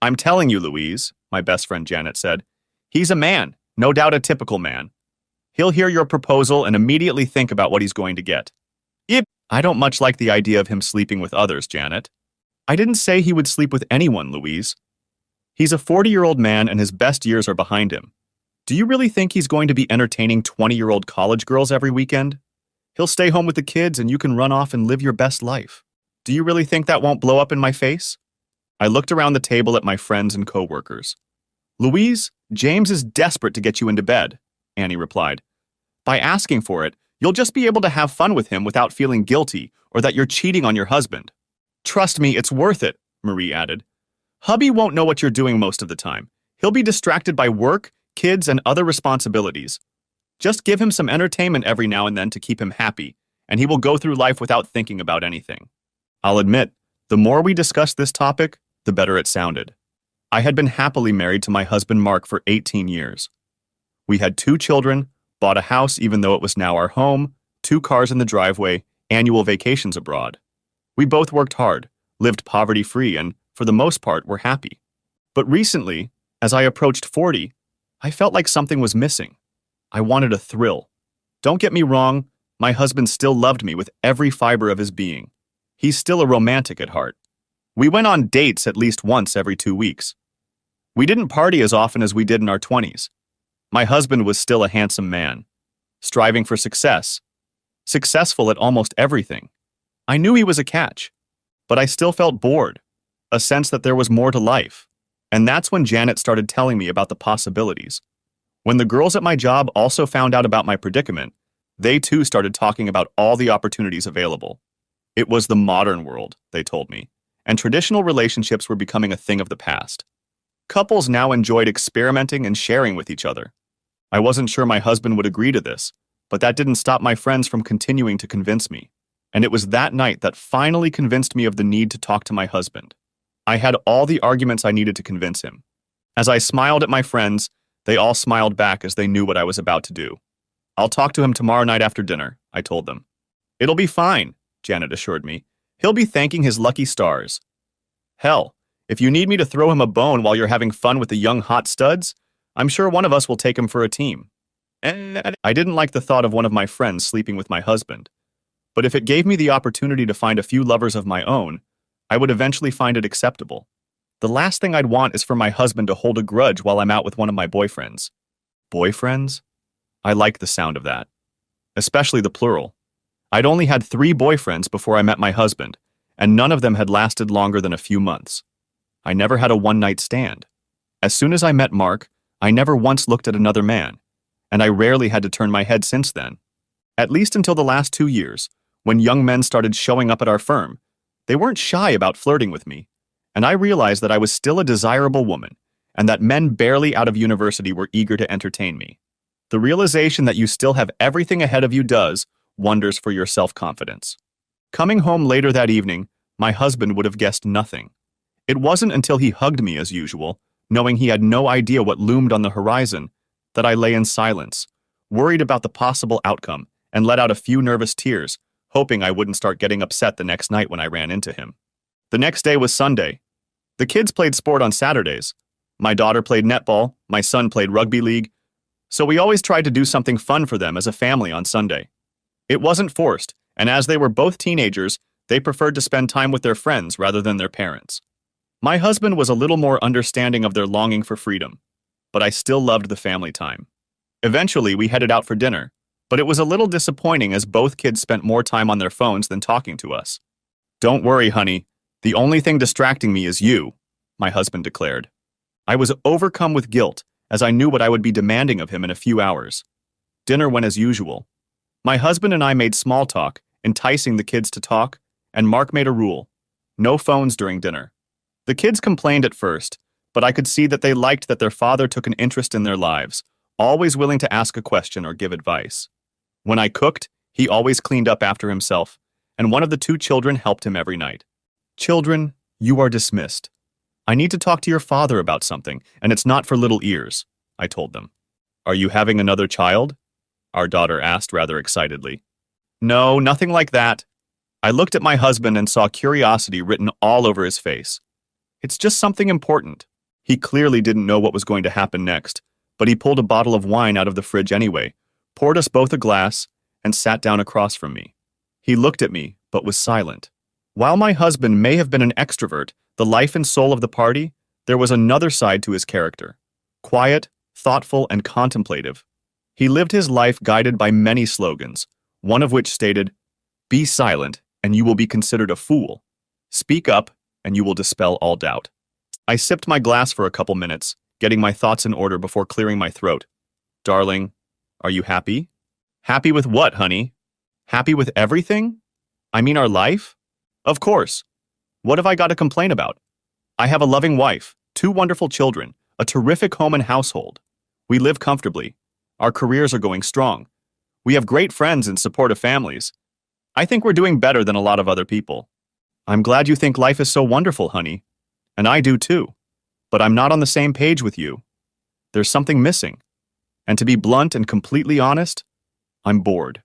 I'm telling you, Louise, my best friend Janet said. He's a man, no doubt a typical man. He'll hear your proposal and immediately think about what he's going to get. Yep. I don't much like the idea of him sleeping with others, Janet. I didn't say he would sleep with anyone, Louise. He's a 40-year-old man and his best years are behind him. Do you really think he's going to be entertaining 20-year-old college girls every weekend? He'll stay home with the kids and you can run off and live your best life. Do you really think that won't blow up in my face? I looked around the table at my friends and coworkers. Louise, James is desperate to get you into bed, Annie replied. By asking for it, you'll just be able to have fun with him without feeling guilty or that you're cheating on your husband. Trust me, it's worth it, Marie added. Hubby won't know what you're doing most of the time. He'll be distracted by work, kids, and other responsibilities. Just give him some entertainment every now and then to keep him happy, and he will go through life without thinking about anything. I'll admit, the more we discussed this topic, the better it sounded. I had been happily married to my husband Mark for 18 years. We had 2 children, bought a house even though it was now our home, 2 cars in the driveway, annual vacations abroad. We both worked hard, lived poverty-free, and, for the most part, were happy. But recently, as I approached 40, I felt like something was missing. I wanted a thrill. Don't get me wrong, my husband still loved me with every fiber of his being. He's still a romantic at heart. We went on dates at least once every 2 weeks. We didn't party as often as we did in our 20s. My husband was still a handsome man, striving for success, successful at almost everything. I knew he was a catch, but I still felt bored, a sense that there was more to life. And that's when Janet started telling me about the possibilities. When the girls at my job also found out about my predicament, they too started talking about all the opportunities available. It was the modern world, they told me, and traditional relationships were becoming a thing of the past. Couples now enjoyed experimenting and sharing with each other. I wasn't sure my husband would agree to this, but that didn't stop my friends from continuing to convince me. And it was that night that finally convinced me of the need to talk to my husband. I had all the arguments I needed to convince him. As I smiled at my friends, they all smiled back as they knew what I was about to do. I'll talk to him tomorrow night after dinner, I told them. It'll be fine, Janet assured me. He'll be thanking his lucky stars. Hell, if you need me to throw him a bone while you're having fun with the young hot studs, I'm sure one of us will take him for a team. I didn't like the thought of one of my friends sleeping with my husband, but if it gave me the opportunity to find a few lovers of my own, I would eventually find it acceptable. The last thing I'd want is for my husband to hold a grudge while I'm out with one of my boyfriends. Boyfriends? I like the sound of that, especially the plural. I'd only had 3 boyfriends before I met my husband, and none of them had lasted longer than a few months. I never had a one-night stand. As soon as I met Mark, I never once looked at another man, and I rarely had to turn my head since then. At least until the last 2 years, when young men started showing up at our firm. They weren't shy about flirting with me, and I realized that I was still a desirable woman, and that men barely out of university were eager to entertain me. The realization that you still have everything ahead of you does wonders for your self-confidence. Coming home later that evening, my husband would have guessed nothing. It wasn't until he hugged me as usual, knowing he had no idea what loomed on the horizon, that I lay in silence, worried about the possible outcome, and let out a few nervous tears, hoping I wouldn't start getting upset the next night when I ran into him. The next day was Sunday. The kids played sport on Saturdays. My daughter played netball, my son played rugby league, so we always tried to do something fun for them as a family on Sunday. It wasn't forced, and as they were both teenagers, they preferred to spend time with their friends rather than their parents. My husband was a little more understanding of their longing for freedom, but I still loved the family time. Eventually, we headed out for dinner, but it was a little disappointing as both kids spent more time on their phones than talking to us. Don't worry, honey. The only thing distracting me is you, my husband declared. I was overcome with guilt as I knew what I would be demanding of him in a few hours. Dinner went as usual. My husband and I made small talk, enticing the kids to talk, and Mark made a rule: no phones during dinner. The kids complained at first, but I could see that they liked that their father took an interest in their lives, always willing to ask a question or give advice. When I cooked, he always cleaned up after himself, and one of the 2 children helped him every night. Children, you are dismissed. I need to talk to your father about something, and it's not for little ears, I told them. Are you having another child? Our daughter asked rather excitedly. No, nothing like that. I looked at my husband and saw curiosity written all over his face. It's just something important. He clearly didn't know what was going to happen next, but he pulled a bottle of wine out of the fridge anyway, poured us both a glass, and sat down across from me. He looked at me, but was silent. While my husband may have been an extrovert, the life and soul of the party, there was another side to his character. Quiet, thoughtful, and contemplative. He lived his life guided by many slogans, one of which stated, "Be silent, and you will be considered a fool. Speak up, and you will dispel all doubt." I sipped my glass for a couple minutes, getting my thoughts in order before clearing my throat. "Darling, are you happy?" "Happy with what, honey?" "Happy with everything? I mean our life?" "Of course. What have I got to complain about? I have a loving wife, 2 wonderful children, a terrific home and household. We live comfortably. Our careers are going strong. We have great friends and supportive families. I think we're doing better than a lot of other people." "I'm glad you think life is so wonderful, honey. And I do too. But I'm not on the same page with you. There's something missing. And to be blunt and completely honest, I'm bored."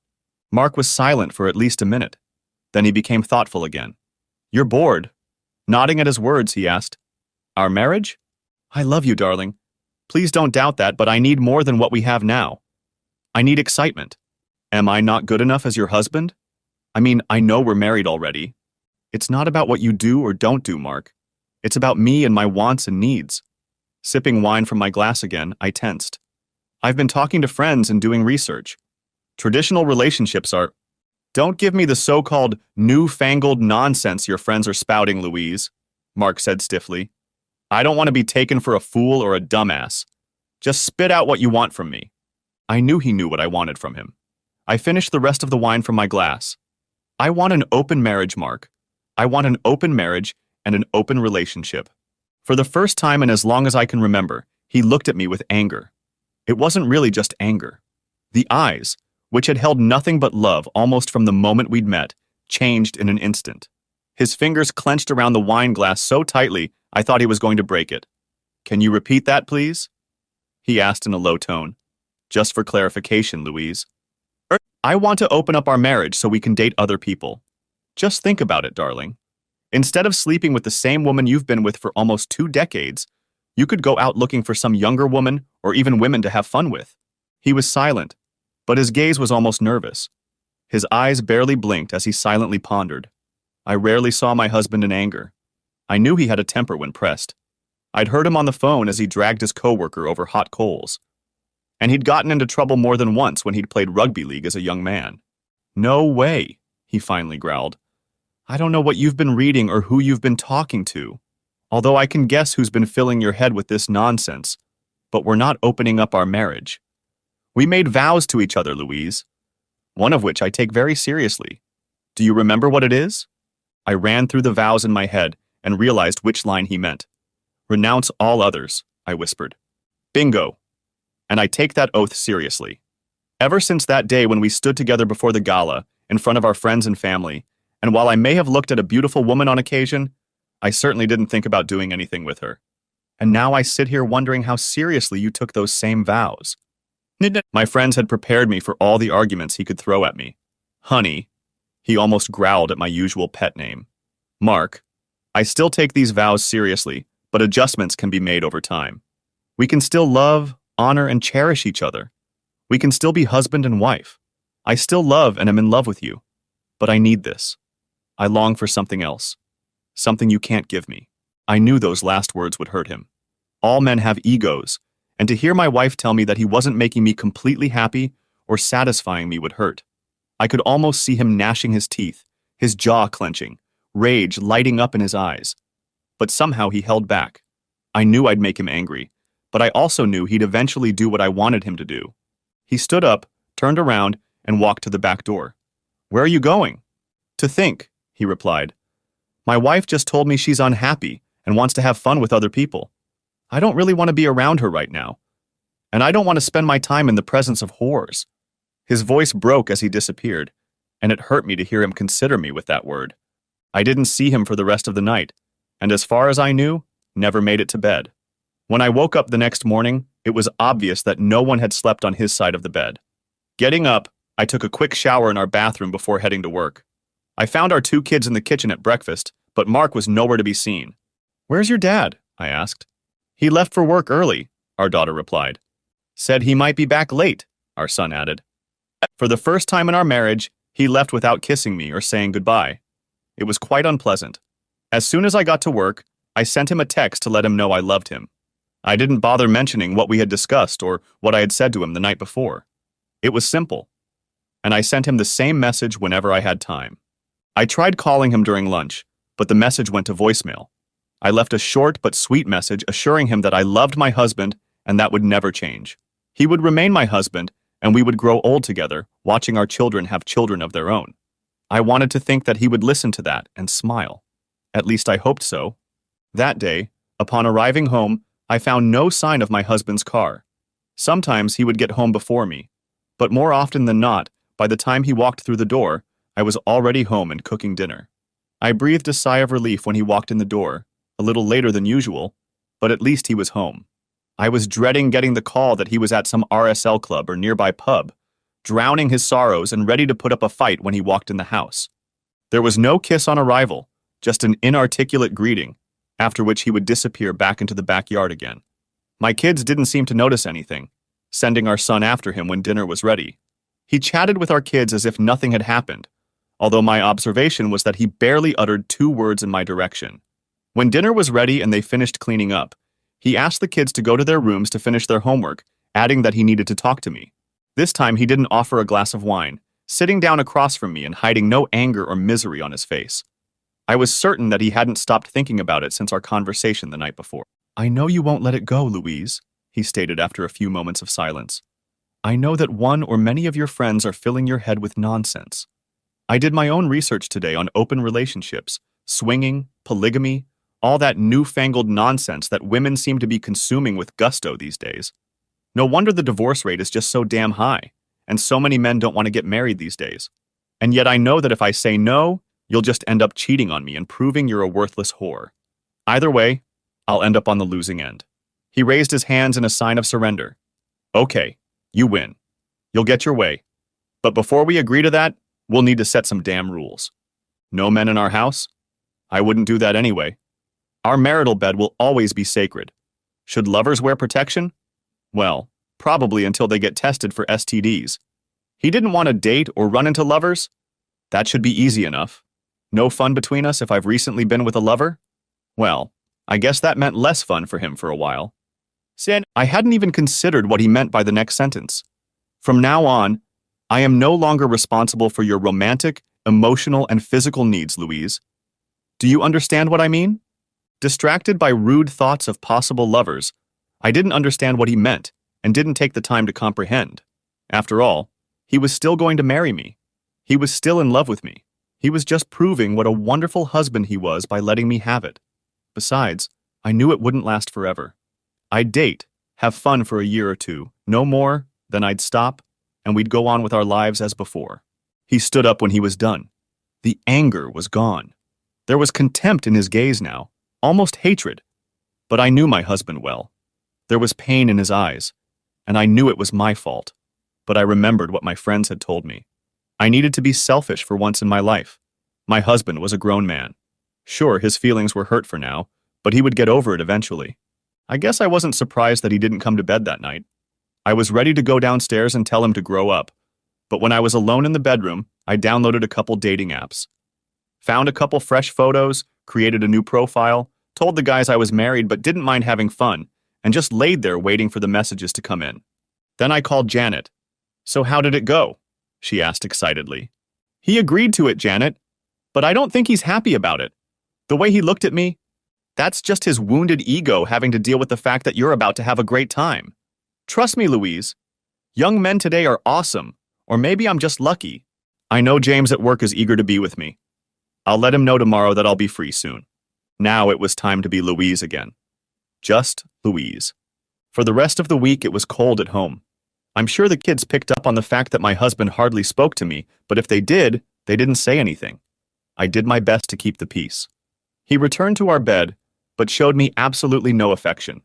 Mark was silent for at least a minute. Then he became thoughtful again. "You're bored?" Nodding at his words, he asked, "Our marriage? I love you, darling. Please don't doubt that, but I need more than what we have now. I need excitement. Am I not good enough as your husband? I mean, I know we're married already. It's not about what you do or don't do, Mark. It's about me and my wants and needs." Sipping wine from my glass again, I tensed. "I've been talking to friends and doing research. Traditional relationships are—" "Don't give me the so-called newfangled nonsense your friends are spouting, Louise," Mark said stiffly. "I don't want to be taken for a fool or a dumbass. Just spit out what you want from me." I knew he knew what I wanted from him. I finished the rest of the wine from my glass. "I want an open marriage, Mark. I want an open marriage and an open relationship." For the first time in as long as I can remember, he looked at me with anger. It wasn't really just anger. The eyes, which had held nothing but love almost from the moment we'd met, changed in an instant. His fingers clenched around the wine glass so tightly I thought he was going to break it. "Can you repeat that, please?" he asked in a low tone. "Just for clarification, Louise." "I want to open up our marriage so we can date other people. Just think about it, darling. Instead of sleeping with the same woman you've been with for almost 2 decades, you could go out looking for some younger woman or even women to have fun with." He was silent, but his gaze was almost nervous. His eyes barely blinked as he silently pondered. I rarely saw my husband in anger. I knew he had a temper when pressed. I'd heard him on the phone as he dragged his coworker over hot coals. And he'd gotten into trouble more than once when he'd played rugby league as a young man. "No way," he finally growled. "I don't know what you've been reading or who you've been talking to, although I can guess who's been filling your head with this nonsense, but we're not opening up our marriage. We made vows to each other, Louise, one of which I take very seriously. Do you remember what it is?" I ran through the vows in my head and realized which line he meant. "Renounce all others," I whispered. "Bingo. And I take that oath seriously." Ever since that day when we stood together before the gala, in front of our friends and family, and while I may have looked at a beautiful woman on occasion, I certainly didn't think about doing anything with her. And now I sit here wondering how seriously you took those same vows. My friends had prepared me for all the arguments he could throw at me. "Honey," he almost growled at my usual pet name. "Mark, I still take these vows seriously, but adjustments can be made over time. We can still love, honor, and cherish each other. We can still be husband and wife. I still love and am in love with you. But I need this. I long for something else. Something you can't give me." I knew those last words would hurt him. All men have egos, and to hear my wife tell me that he wasn't making me completely happy or satisfying me would hurt. I could almost see him gnashing his teeth, his jaw clenching, rage lighting up in his eyes. But somehow he held back. I knew I'd make him angry, but I also knew he'd eventually do what I wanted him to do. He stood up, turned around, and walked to the back door. "Where are you going?" "To think," he replied. "My wife just told me she's unhappy and wants to have fun with other people. I don't really want to be around her right now. And I don't want to spend my time in the presence of whores." His voice broke as he disappeared, and it hurt me to hear him consider me with that word. I didn't see him for the rest of the night, and as far as I knew, never made it to bed. When I woke up the next morning, it was obvious that no one had slept on his side of the bed. Getting up, I took a quick shower in our bathroom before heading to work. I found our 2 kids in the kitchen at breakfast, but Mark was nowhere to be seen. Where's your dad? I asked. He left for work early, our daughter replied. Said he might be back late, our son added. For the first time in our marriage, he left without kissing me or saying goodbye. It was quite unpleasant. As soon as I got to work, I sent him a text to let him know I loved him. I didn't bother mentioning what we had discussed or what I had said to him the night before. It was simple, and I sent him the same message whenever I had time. I tried calling him during lunch, but the message went to voicemail. I left a short but sweet message assuring him that I loved my husband and that would never change. He would remain my husband, and we would grow old together, watching our children have children of their own. I wanted to think that he would listen to that and smile. At least I hoped so. That day, upon arriving home, I found no sign of my husband's car. Sometimes he would get home before me, but more often than not, by the time he walked through the door, I was already home and cooking dinner. I breathed a sigh of relief when he walked in the door, a little later than usual, but at least he was home. I was dreading getting the call that he was at some RSL club or nearby pub, drowning his sorrows and ready to put up a fight when he walked in the house. There was no kiss on arrival, just an inarticulate greeting, after which he would disappear back into the backyard again. My kids didn't seem to notice anything, sending our son after him when dinner was ready. He chatted with our kids as if nothing had happened, although my observation was that he barely uttered 2 words in my direction. When dinner was ready and they finished cleaning up, he asked the kids to go to their rooms to finish their homework, adding that he needed to talk to me. This time he didn't offer a glass of wine, sitting down across from me and hiding no anger or misery on his face. I was certain that he hadn't stopped thinking about it since our conversation the night before. I know you won't let it go, Louise, he stated after a few moments of silence. I know that one or many of your friends are filling your head with nonsense. I did my own research today on open relationships, swinging, polygamy, all that newfangled nonsense that women seem to be consuming with gusto these days. No wonder the divorce rate is just so damn high, and so many men don't want to get married these days. And yet I know that if I say no, you'll just end up cheating on me and proving you're a worthless whore. Either way, I'll end up on the losing end. He raised his hands in a sign of surrender. Okay, you win. You'll get your way. But before we agree to that, we'll need to set some damn rules. No men in our house? I wouldn't do that anyway. Our marital bed will always be sacred. Should lovers wear protection? Well, probably until they get tested for STDs. He didn't want to date or run into lovers? That should be easy enough. No fun between us if I've recently been with a lover? Well, I guess that meant less fun for him for a while. I hadn't even considered what he meant by the next sentence. From now on, I am no longer responsible for your romantic, emotional, and physical needs, Louise. Do you understand what I mean? Distracted by rude thoughts of possible lovers, I didn't understand what he meant and didn't take the time to comprehend. After all, he was still going to marry me. He was still in love with me. He was just proving what a wonderful husband he was by letting me have it. Besides, I knew it wouldn't last forever. I'd date, have fun for a year or two, no more, then I'd stop, and we'd go on with our lives as before. He stood up when he was done. The anger was gone. There was contempt in his gaze now, almost hatred. But I knew my husband well. There was pain in his eyes, and I knew it was my fault. But I remembered what my friends had told me. I needed to be selfish for once in my life. My husband was a grown man. Sure, his feelings were hurt for now, but he would get over it eventually. I guess I wasn't surprised that he didn't come to bed that night. I was ready to go downstairs and tell him to grow up, but when I was alone in the bedroom, I downloaded a couple dating apps. Found a couple fresh photos, created a new profile, told the guys I was married but didn't mind having fun, and just laid there waiting for the messages to come in. Then I called Janet. So how did it go? She asked excitedly. He agreed to it, Janet, but I don't think he's happy about it. The way he looked at me, that's just his wounded ego having to deal with the fact that you're about to have a great time. Trust me, Louise. Young men today are awesome, or maybe I'm just lucky. I know James at work is eager to be with me. I'll let him know tomorrow that I'll be free soon. Now it was time to be Louise again. Just Louise. For the rest of the week, it was cold at home. I'm sure the kids picked up on the fact that my husband hardly spoke to me, but if they did, they didn't say anything. I did my best to keep the peace. He returned to our bed, but showed me absolutely no affection.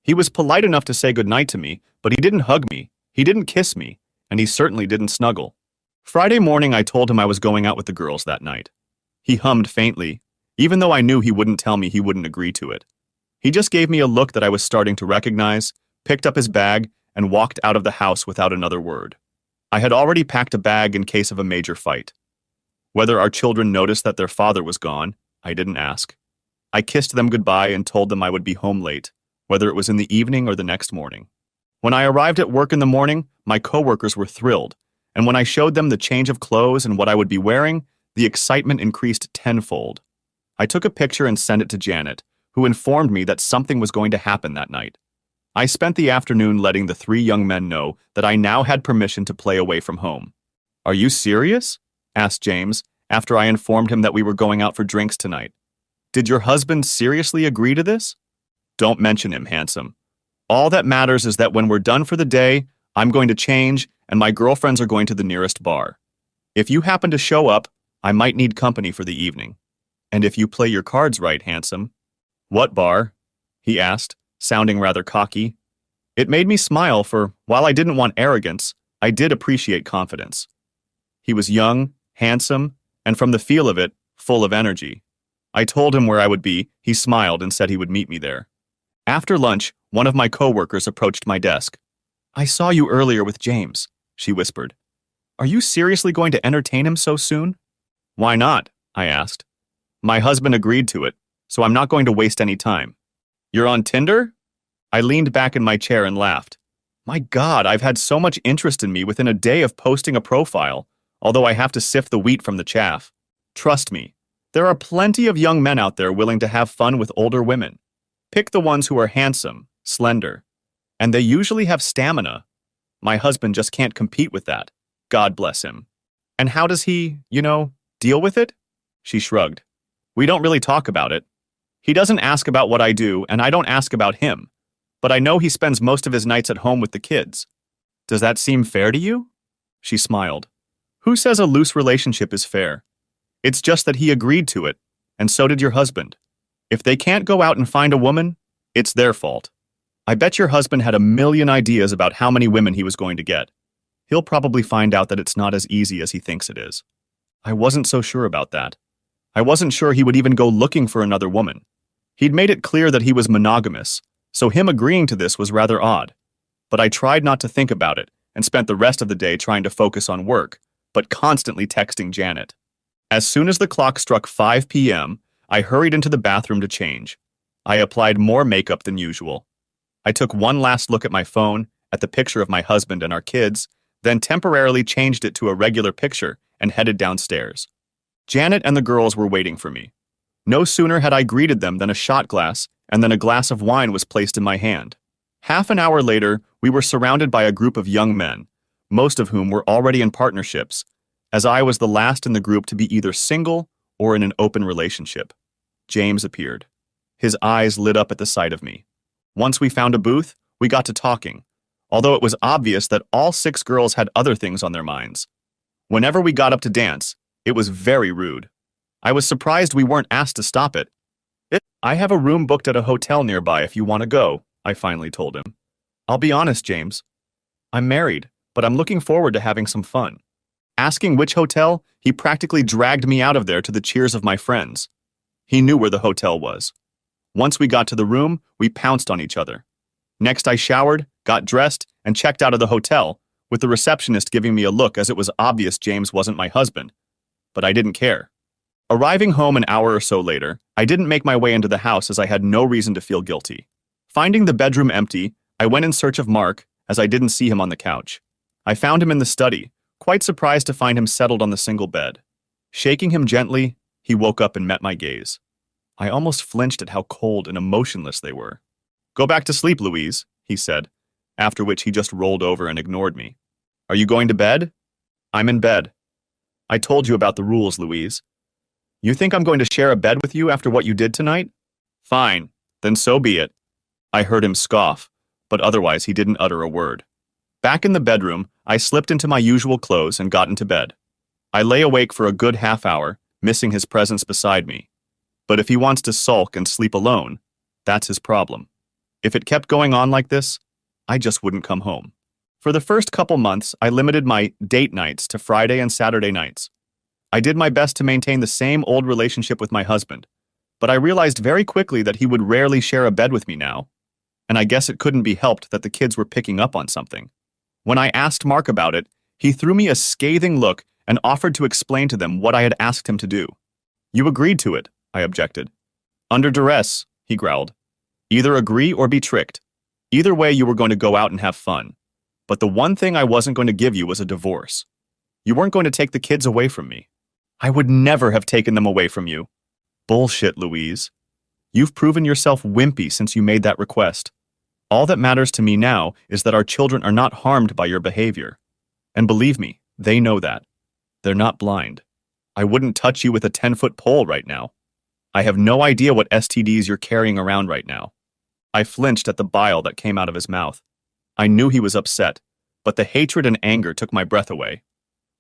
He was polite enough to say goodnight to me, but he didn't hug me, he didn't kiss me, and he certainly didn't snuggle. Friday morning, I told him I was going out with the girls that night. He hummed faintly, even though I knew he wouldn't tell me he wouldn't agree to it. He just gave me a look that I was starting to recognize, picked up his bag, and walked out of the house without another word. I had already packed a bag in case of a major fight. Whether our children noticed that their father was gone, I didn't ask. I kissed them goodbye and told them I would be home late, whether it was in the evening or the next morning. When I arrived at work in the morning, my coworkers were thrilled, and when I showed them the change of clothes and what I would be wearing, the excitement increased tenfold. I took a picture and sent it to Janet, who informed me that something was going to happen that night. I spent the afternoon letting the three young men know that I now had permission to play away from home. "Are you serious?" asked James, after I informed him that we were going out for drinks tonight. "Did your husband seriously agree to this?" "Don't mention him, handsome. All that matters is that when we're done for the day, I'm going to change and my girlfriends are going to the nearest bar. If you happen to show up, I might need company for the evening. And if you play your cards right, handsome." "What bar?" he asked, sounding rather cocky. It made me smile, for while I didn't want arrogance, I did appreciate confidence. He was young, handsome, and from the feel of it, full of energy. I told him where I would be, he smiled and said he would meet me there. After lunch, one of my coworkers approached my desk. "I saw you earlier with James," she whispered. "Are you seriously going to entertain him so soon?" "Why not?" I asked. "My husband agreed to it, so I'm not going to waste any time." "You're on Tinder?" I leaned back in my chair and laughed. My God, I've had so much interest in me within a day of posting a profile, although I have to sift the wheat from the chaff. Trust me, there are plenty of young men out there willing to have fun with older women. Pick the ones who are handsome, slender, and they usually have stamina. My husband just can't compete with that. God bless him. And how does he, deal with it? She shrugged. We don't really talk about it. He doesn't ask about what I do, and I don't ask about him. But I know he spends most of his nights at home with the kids. Does that seem fair to you? She smiled. Who says a loose relationship is fair? It's just that he agreed to it, and so did your husband. If they can't go out and find a woman, it's their fault. I bet your husband had a million ideas about how many women he was going to get. He'll probably find out that it's not as easy as he thinks it is. I wasn't so sure about that. I wasn't sure he would even go looking for another woman. He'd made it clear that he was monogamous, so him agreeing to this was rather odd. But I tried not to think about it and spent the rest of the day trying to focus on work, but constantly texting Janet. As soon as the clock struck 5 p.m., I hurried into the bathroom to change. I applied more makeup than usual. I took one last look at my phone, at the picture of my husband and our kids, then temporarily changed it to a regular picture and headed downstairs. Janet and the girls were waiting for me. No sooner had I greeted them than a shot glass and then a glass of wine was placed in my hand. Half an hour later, we were surrounded by a group of young men, most of whom were already in partnerships, as I was the last in the group to be either single or in an open relationship. James appeared. His eyes lit up at the sight of me. Once we found a booth, we got to talking, although it was obvious that all 6 girls had other things on their minds. Whenever we got up to dance, it was very rude. I was surprised we weren't asked to stop it. I have a room booked at a hotel nearby if you want to go, I finally told him. I'll be honest, James. I'm married, but I'm looking forward to having some fun. Asking which hotel, he practically dragged me out of there to the cheers of my friends. He knew where the hotel was. Once we got to the room, we pounced on each other. Next I showered, got dressed, and checked out of the hotel, with the receptionist giving me a look as it was obvious James wasn't my husband. But I didn't care. Arriving home an hour or so later, I didn't make my way into the house as I had no reason to feel guilty. Finding the bedroom empty, I went in search of Mark, as I didn't see him on the couch. I found him in the study, quite surprised to find him settled on the single bed. Shaking him gently, he woke up and met my gaze. I almost flinched at how cold and emotionless they were. Go back to sleep, Louise, he said, after which he just rolled over and ignored me. Are you going to bed? I'm in bed. I told you about the rules, Louise. You think I'm going to share a bed with you after what you did tonight? Fine, then so be it. I heard him scoff, but otherwise he didn't utter a word. Back in the bedroom, I slipped into my usual clothes and got into bed. I lay awake for a good half hour, missing his presence beside me. But if he wants to sulk and sleep alone, that's his problem. If it kept going on like this, I just wouldn't come home. For the first couple months, I limited my date nights to Friday and Saturday nights. I did my best to maintain the same old relationship with my husband, But I realized very quickly that he would rarely share a bed with me now, and I guess it couldn't be helped that the kids were picking up on something. When I asked Mark about it, he threw me a scathing look and offered to explain to them what I had asked him to do. You agreed to it, I objected. Under duress, he growled. Either agree or be tricked. Either way, you were going to go out and have fun. But the one thing I wasn't going to give you was a divorce. You weren't going to take the kids away from me. I would never have taken them away from you. Bullshit, Louise. You've proven yourself wimpy since you made that request. All that matters to me now is that our children are not harmed by your behavior. And believe me, they know that. They're not blind. I wouldn't touch you with a 10-foot pole right now. I have no idea what STDs you're carrying around right now. I flinched at the bile that came out of his mouth. I knew he was upset, but the hatred and anger took my breath away.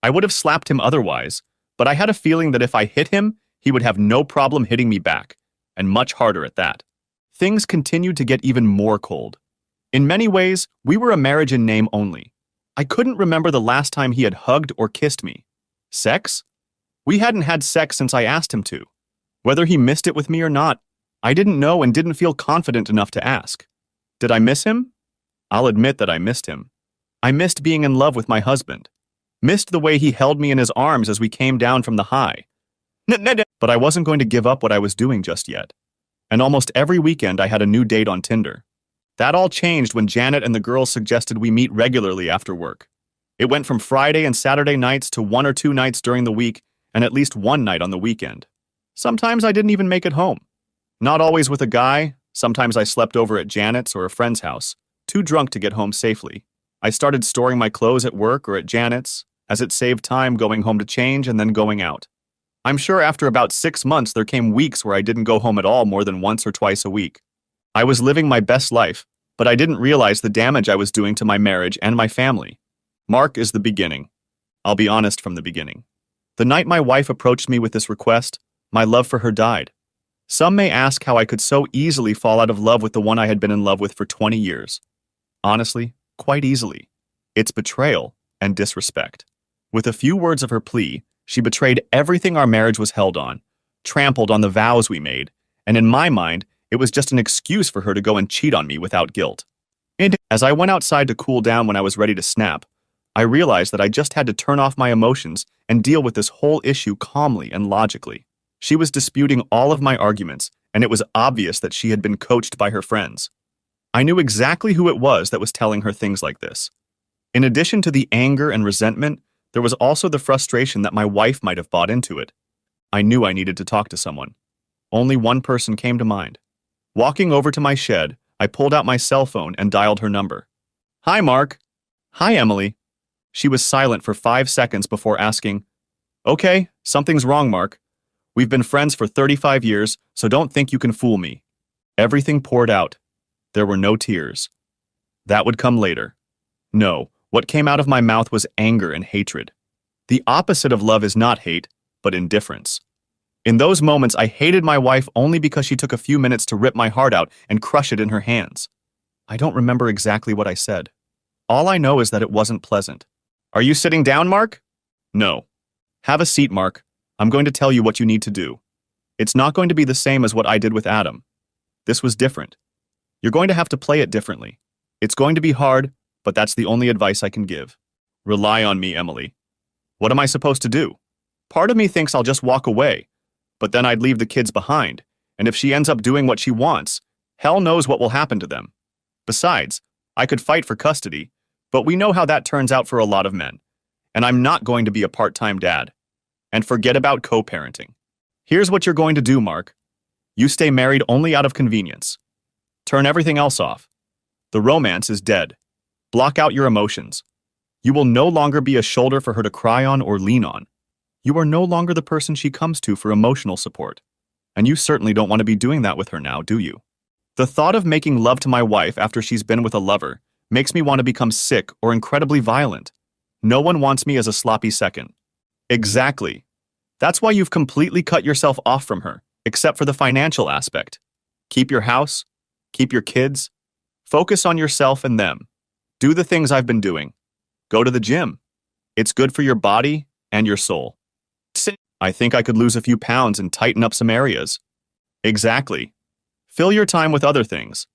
I would have slapped him otherwise, but I had a feeling that if I hit him, he would have no problem hitting me back, and much harder at that. Things continued to get even more cold. In many ways, we were a marriage in name only. I couldn't remember the last time he had hugged or kissed me. Sex? We hadn't had sex since I asked him to. Whether he missed it with me or not, I didn't know and didn't feel confident enough to ask. Did I miss him? I'll admit that I missed him. I missed being in love with my husband. Missed the way he held me in his arms as we came down from the high. But I wasn't going to give up what I was doing just yet. And almost every weekend I had a new date on Tinder. That all changed when Janet and the girls suggested we meet regularly after work. It went from Friday and Saturday nights to 1 or 2 nights during the week and at least 1 night on the weekend. Sometimes I didn't even make it home. Not always with a guy. Sometimes I slept over at Janet's or a friend's house, too drunk to get home safely. I started storing my clothes at work or at Janet's, as it saved time going home to change and then going out. I'm sure after about 6 months there came weeks where I didn't go home at all more than once or twice a week. I was living my best life, but I didn't realize the damage I was doing to my marriage and my family. Mark is the beginning. I'll be honest from the beginning. The night my wife approached me with this request, my love for her died. Some may ask how I could so easily fall out of love with the one I had been in love with for 20 years. Honestly, quite easily. It's betrayal and disrespect. With a few words of her plea, she betrayed everything our marriage was held on, trampled on the vows we made, and in my mind, it was just an excuse for her to go and cheat on me without guilt. And as I went outside to cool down when I was ready to snap, I realized that I just had to turn off my emotions and deal with this whole issue calmly and logically. She was disputing all of my arguments, and it was obvious that she had been coached by her friends. I knew exactly who it was that was telling her things like this. In addition to the anger and resentment, there was also the frustration that my wife might have bought into it. I knew I needed to talk to someone. Only one person came to mind. Walking over to my shed, I pulled out my cell phone and dialed her number. Hi, Mark. Hi, Emily. She was silent for 5 seconds before asking, Okay, something's wrong, Mark. We've been friends for 35 years, so don't think you can fool me. Everything poured out. There were no tears. That would come later. No, what came out of my mouth was anger and hatred. The opposite of love is not hate, but indifference. In those moments, I hated my wife only because she took a few minutes to rip my heart out and crush it in her hands. I don't remember exactly what I said. All I know is that it wasn't pleasant. Are you sitting down, Mark? No. Have a seat, Mark. I'm going to tell you what you need to do. It's not going to be the same as what I did with Adam. This was different. You're going to have to play it differently. It's going to be hard, but that's the only advice I can give. Rely on me, Emily. What am I supposed to do? Part of me thinks I'll just walk away, but then I'd leave the kids behind, and if she ends up doing what she wants, hell knows what will happen to them. Besides, I could fight for custody, but we know how that turns out for a lot of men, and I'm not going to be a part-time dad. And forget about co-parenting. Here's what you're going to do, Mark. You stay married only out of convenience. Turn everything else off. The romance is dead. Block out your emotions. You will no longer be a shoulder for her to cry on or lean on. You are no longer the person she comes to for emotional support. And you certainly don't want to be doing that with her now, do you? The thought of making love to my wife after she's been with a lover makes me want to become sick or incredibly violent. No one wants me as a sloppy second. Exactly. That's why you've completely cut yourself off from her, except for the financial aspect. Keep your house, keep your kids, focus on yourself and them. Do the things I've been doing. Go to the gym. It's good for your body and your soul. I think I could lose a few pounds and tighten up some areas. Exactly. Fill your time with other things.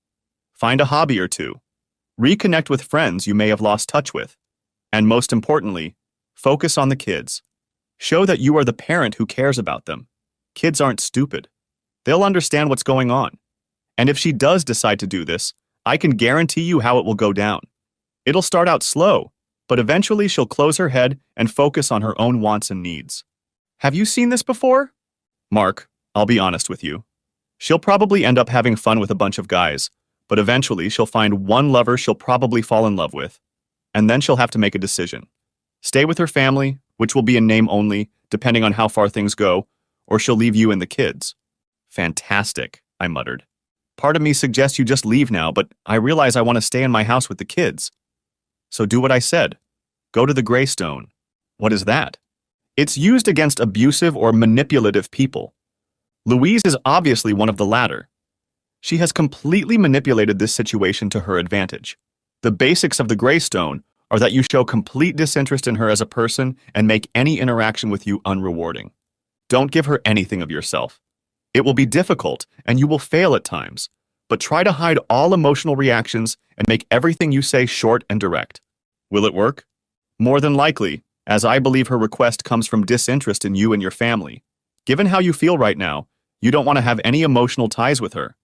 Find a hobby or two. Reconnect with friends you may have lost touch with. And most importantly, focus on the kids. Show that you are the parent who cares about them. Kids aren't stupid. They'll understand what's going on. And if she does decide to do this, I can guarantee you how it will go down. It'll start out slow, but eventually she'll close her head and focus on her own wants and needs. Have you seen this before? Mark, I'll be honest with you. She'll probably end up having fun with a bunch of guys, but eventually she'll find one lover she'll probably fall in love with, and then she'll have to make a decision. Stay with her family, which will be in name only, depending on how far things go, or she'll leave you and the kids. Fantastic, I muttered. Part of me suggests you just leave now, but I realize I want to stay in my house with the kids. So do what I said. Go to the Greystone. What is that? It's used against abusive or manipulative people. Louise is obviously one of the latter. She has completely manipulated this situation to her advantage. The basics of the Greystone are that you show complete disinterest in her as a person and make any interaction with you unrewarding. Don't give her anything of yourself. It will be difficult and you will fail at times, but try to hide all emotional reactions and make everything you say short and direct. Will it work? More than likely, as I believe her request comes from disinterest in you and your family. Given how you feel right now, you don't want to have any emotional ties with her.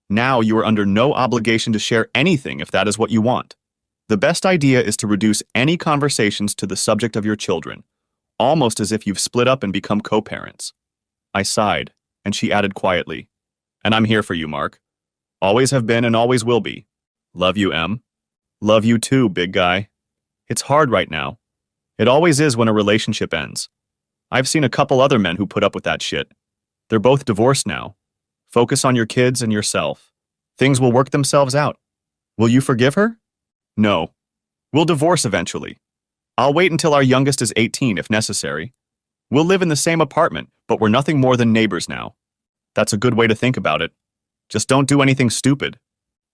Now you are under no obligation to share anything if that is what you want. The best idea is to reduce any conversations to the subject of your children, almost as if you've split up and become co-parents. I sighed, and she added quietly, "And I'm here for you, Mark. Always have been and always will be. Love you, Em. Love you too, big guy. It's hard right now. It always is when a relationship ends. I've seen a couple other men who put up with that shit. They're both divorced now. Focus on your kids and yourself. Things will work themselves out. Will you forgive her? No. We'll divorce eventually. I'll wait until our youngest is 18 if necessary. We'll live in the same apartment, but we're nothing more than neighbors now. That's a good way to think about it. Just don't do anything stupid.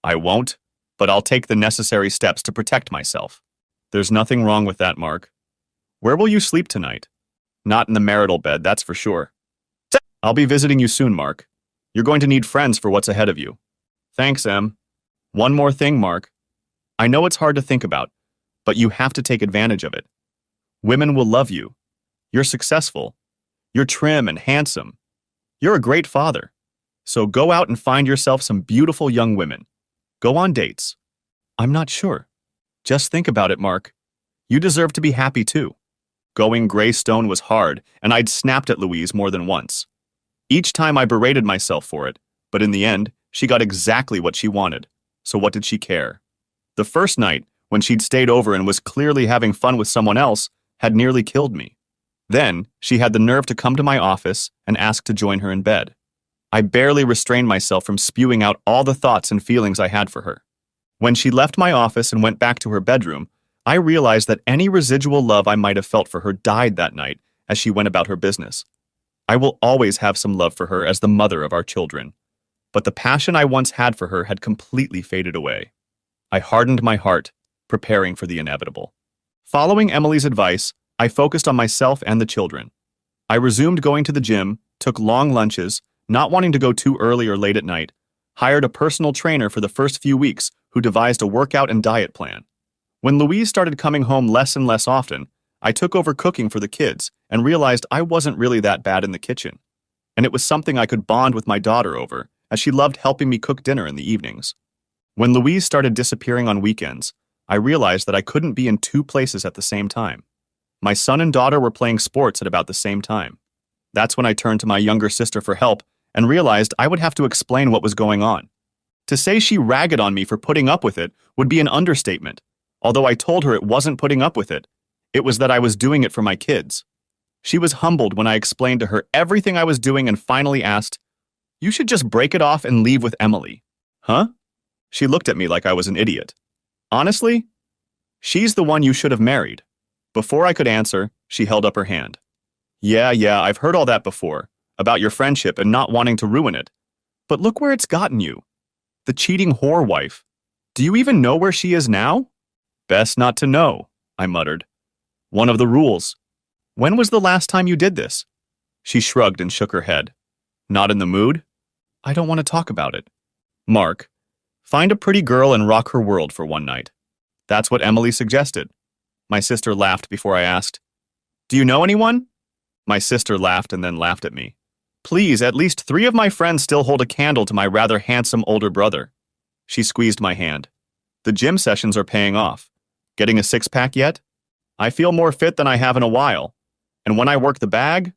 I won't, but I'll take the necessary steps to protect myself. There's nothing wrong with that, Mark. Where will you sleep tonight? Not in the marital bed, that's for sure. I'll be visiting you soon, Mark. You're going to need friends for what's ahead of you. Thanks, Em. One more thing, Mark. I know it's hard to think about, but you have to take advantage of it. Women will love you. You're successful. You're trim and handsome. You're a great father. So go out and find yourself some beautiful young women. Go on dates. I'm not sure. Just think about it, Mark. You deserve to be happy too. Going Greystone was hard, and I'd snapped at Louise more than once. Each time I berated myself for it, but in the end, she got exactly what she wanted. So what did she care? The first night, when she'd stayed over and was clearly having fun with someone else, had nearly killed me. Then, she had the nerve to come to my office and ask to join her in bed. I barely restrained myself from spewing out all the thoughts and feelings I had for her. When she left my office and went back to her bedroom, I realized that any residual love I might have felt for her died that night as she went about her business. I will always have some love for her as the mother of our children, but the passion I once had for her had completely faded away. I hardened my heart, preparing for the inevitable. Following Emily's advice, I focused on myself and the children. I resumed going to the gym, took long lunches, not wanting to go too early or late at night, hired a personal trainer for the first few weeks who devised a workout and diet plan. When Louise started coming home less and less often, I took over cooking for the kids and realized I wasn't really that bad in the kitchen. And it was something I could bond with my daughter over, as she loved helping me cook dinner in the evenings. When Louise started disappearing on weekends, I realized that I couldn't be in two places at the same time. My son and daughter were playing sports at about the same time. That's when I turned to my younger sister for help and realized I would have to explain what was going on. To say she ragged on me for putting up with it would be an understatement, although I told her it wasn't putting up with it. It was that I was doing it for my kids. She was humbled when I explained to her everything I was doing and finally asked, "You should just break it off and leave with Emily." Huh? She looked at me like I was an idiot. Honestly, she's the one you should have married. Before I could answer, she held up her hand. Yeah, I've heard all that before, about your friendship and not wanting to ruin it. But look where it's gotten you. The cheating whore wife. Do you even know where she is now? Best not to know, I muttered. One of the rules. When was the last time you did this? She shrugged and shook her head. Not in the mood? I don't want to talk about it. Mark, find a pretty girl and rock her world for one night. That's what Emily suggested. My sister laughed before I asked, Do you know anyone? My sister laughed and then laughed at me. Please, at least 3 of my friends still hold a candle to my rather handsome older brother. She squeezed my hand. The gym sessions are paying off. Getting a six-pack yet? I feel more fit than I have in a while. And when I work the bag,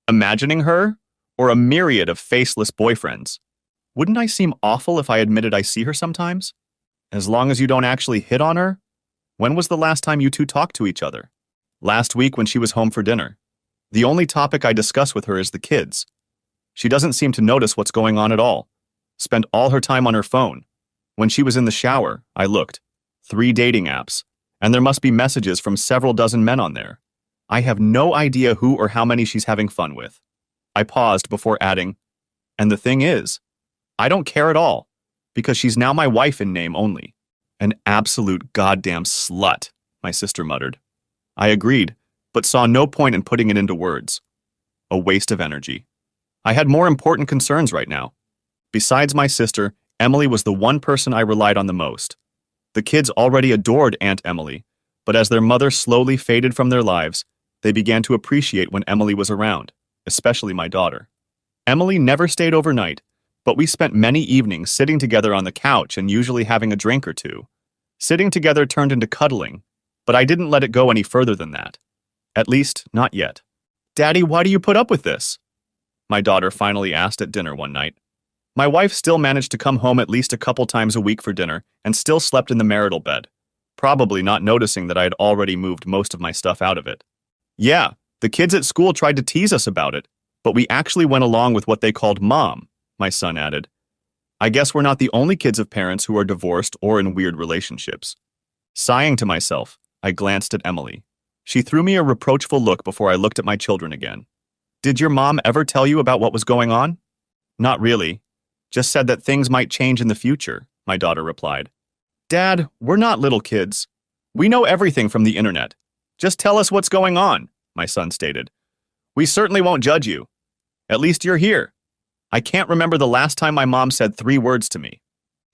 imagining her, or a myriad of faceless boyfriends. Wouldn't I seem awful if I admitted I see her sometimes? As long as you don't actually hit on her? When was the last time you two talked to each other? Last week when she was home for dinner. The only topic I discuss with her is the kids. She doesn't seem to notice what's going on at all. Spent all her time on her phone. When she was in the shower, I looked. 3 dating apps, and there must be messages from several dozen men on there. I have no idea who or how many she's having fun with. I paused before adding, and the thing is, I don't care at all, because she's now my wife in name only. An absolute goddamn slut, my sister muttered. I agreed, but saw no point in putting it into words. A waste of energy. I had more important concerns right now. Besides my sister, Emily was the one person I relied on the most. The kids already adored Aunt Emily, but as their mother slowly faded from their lives, they began to appreciate when Emily was around, especially my daughter. Emily never stayed overnight, but we spent many evenings sitting together on the couch and usually having a drink or two. Sitting together turned into cuddling, but I didn't let it go any further than that. At least, not yet. Daddy, why do you put up with this? My daughter finally asked at dinner one night. My wife still managed to come home at least a couple times a week for dinner and still slept in the marital bed, probably not noticing that I had already moved most of my stuff out of it. Yeah, the kids at school tried to tease us about it, but we actually went along with what they called mom, my son added. I guess we're not the only kids of parents who are divorced or in weird relationships. Sighing to myself, I glanced at Emily. She threw me a reproachful look before I looked at my children again. Did your mom ever tell you about what was going on? Not really. Just said that things might change in the future, my daughter replied. Dad, we're not little kids. We know everything from the internet. Just tell us what's going on, my son stated. We certainly won't judge you. At least you're here. I can't remember the last time my mom said 3 words to me.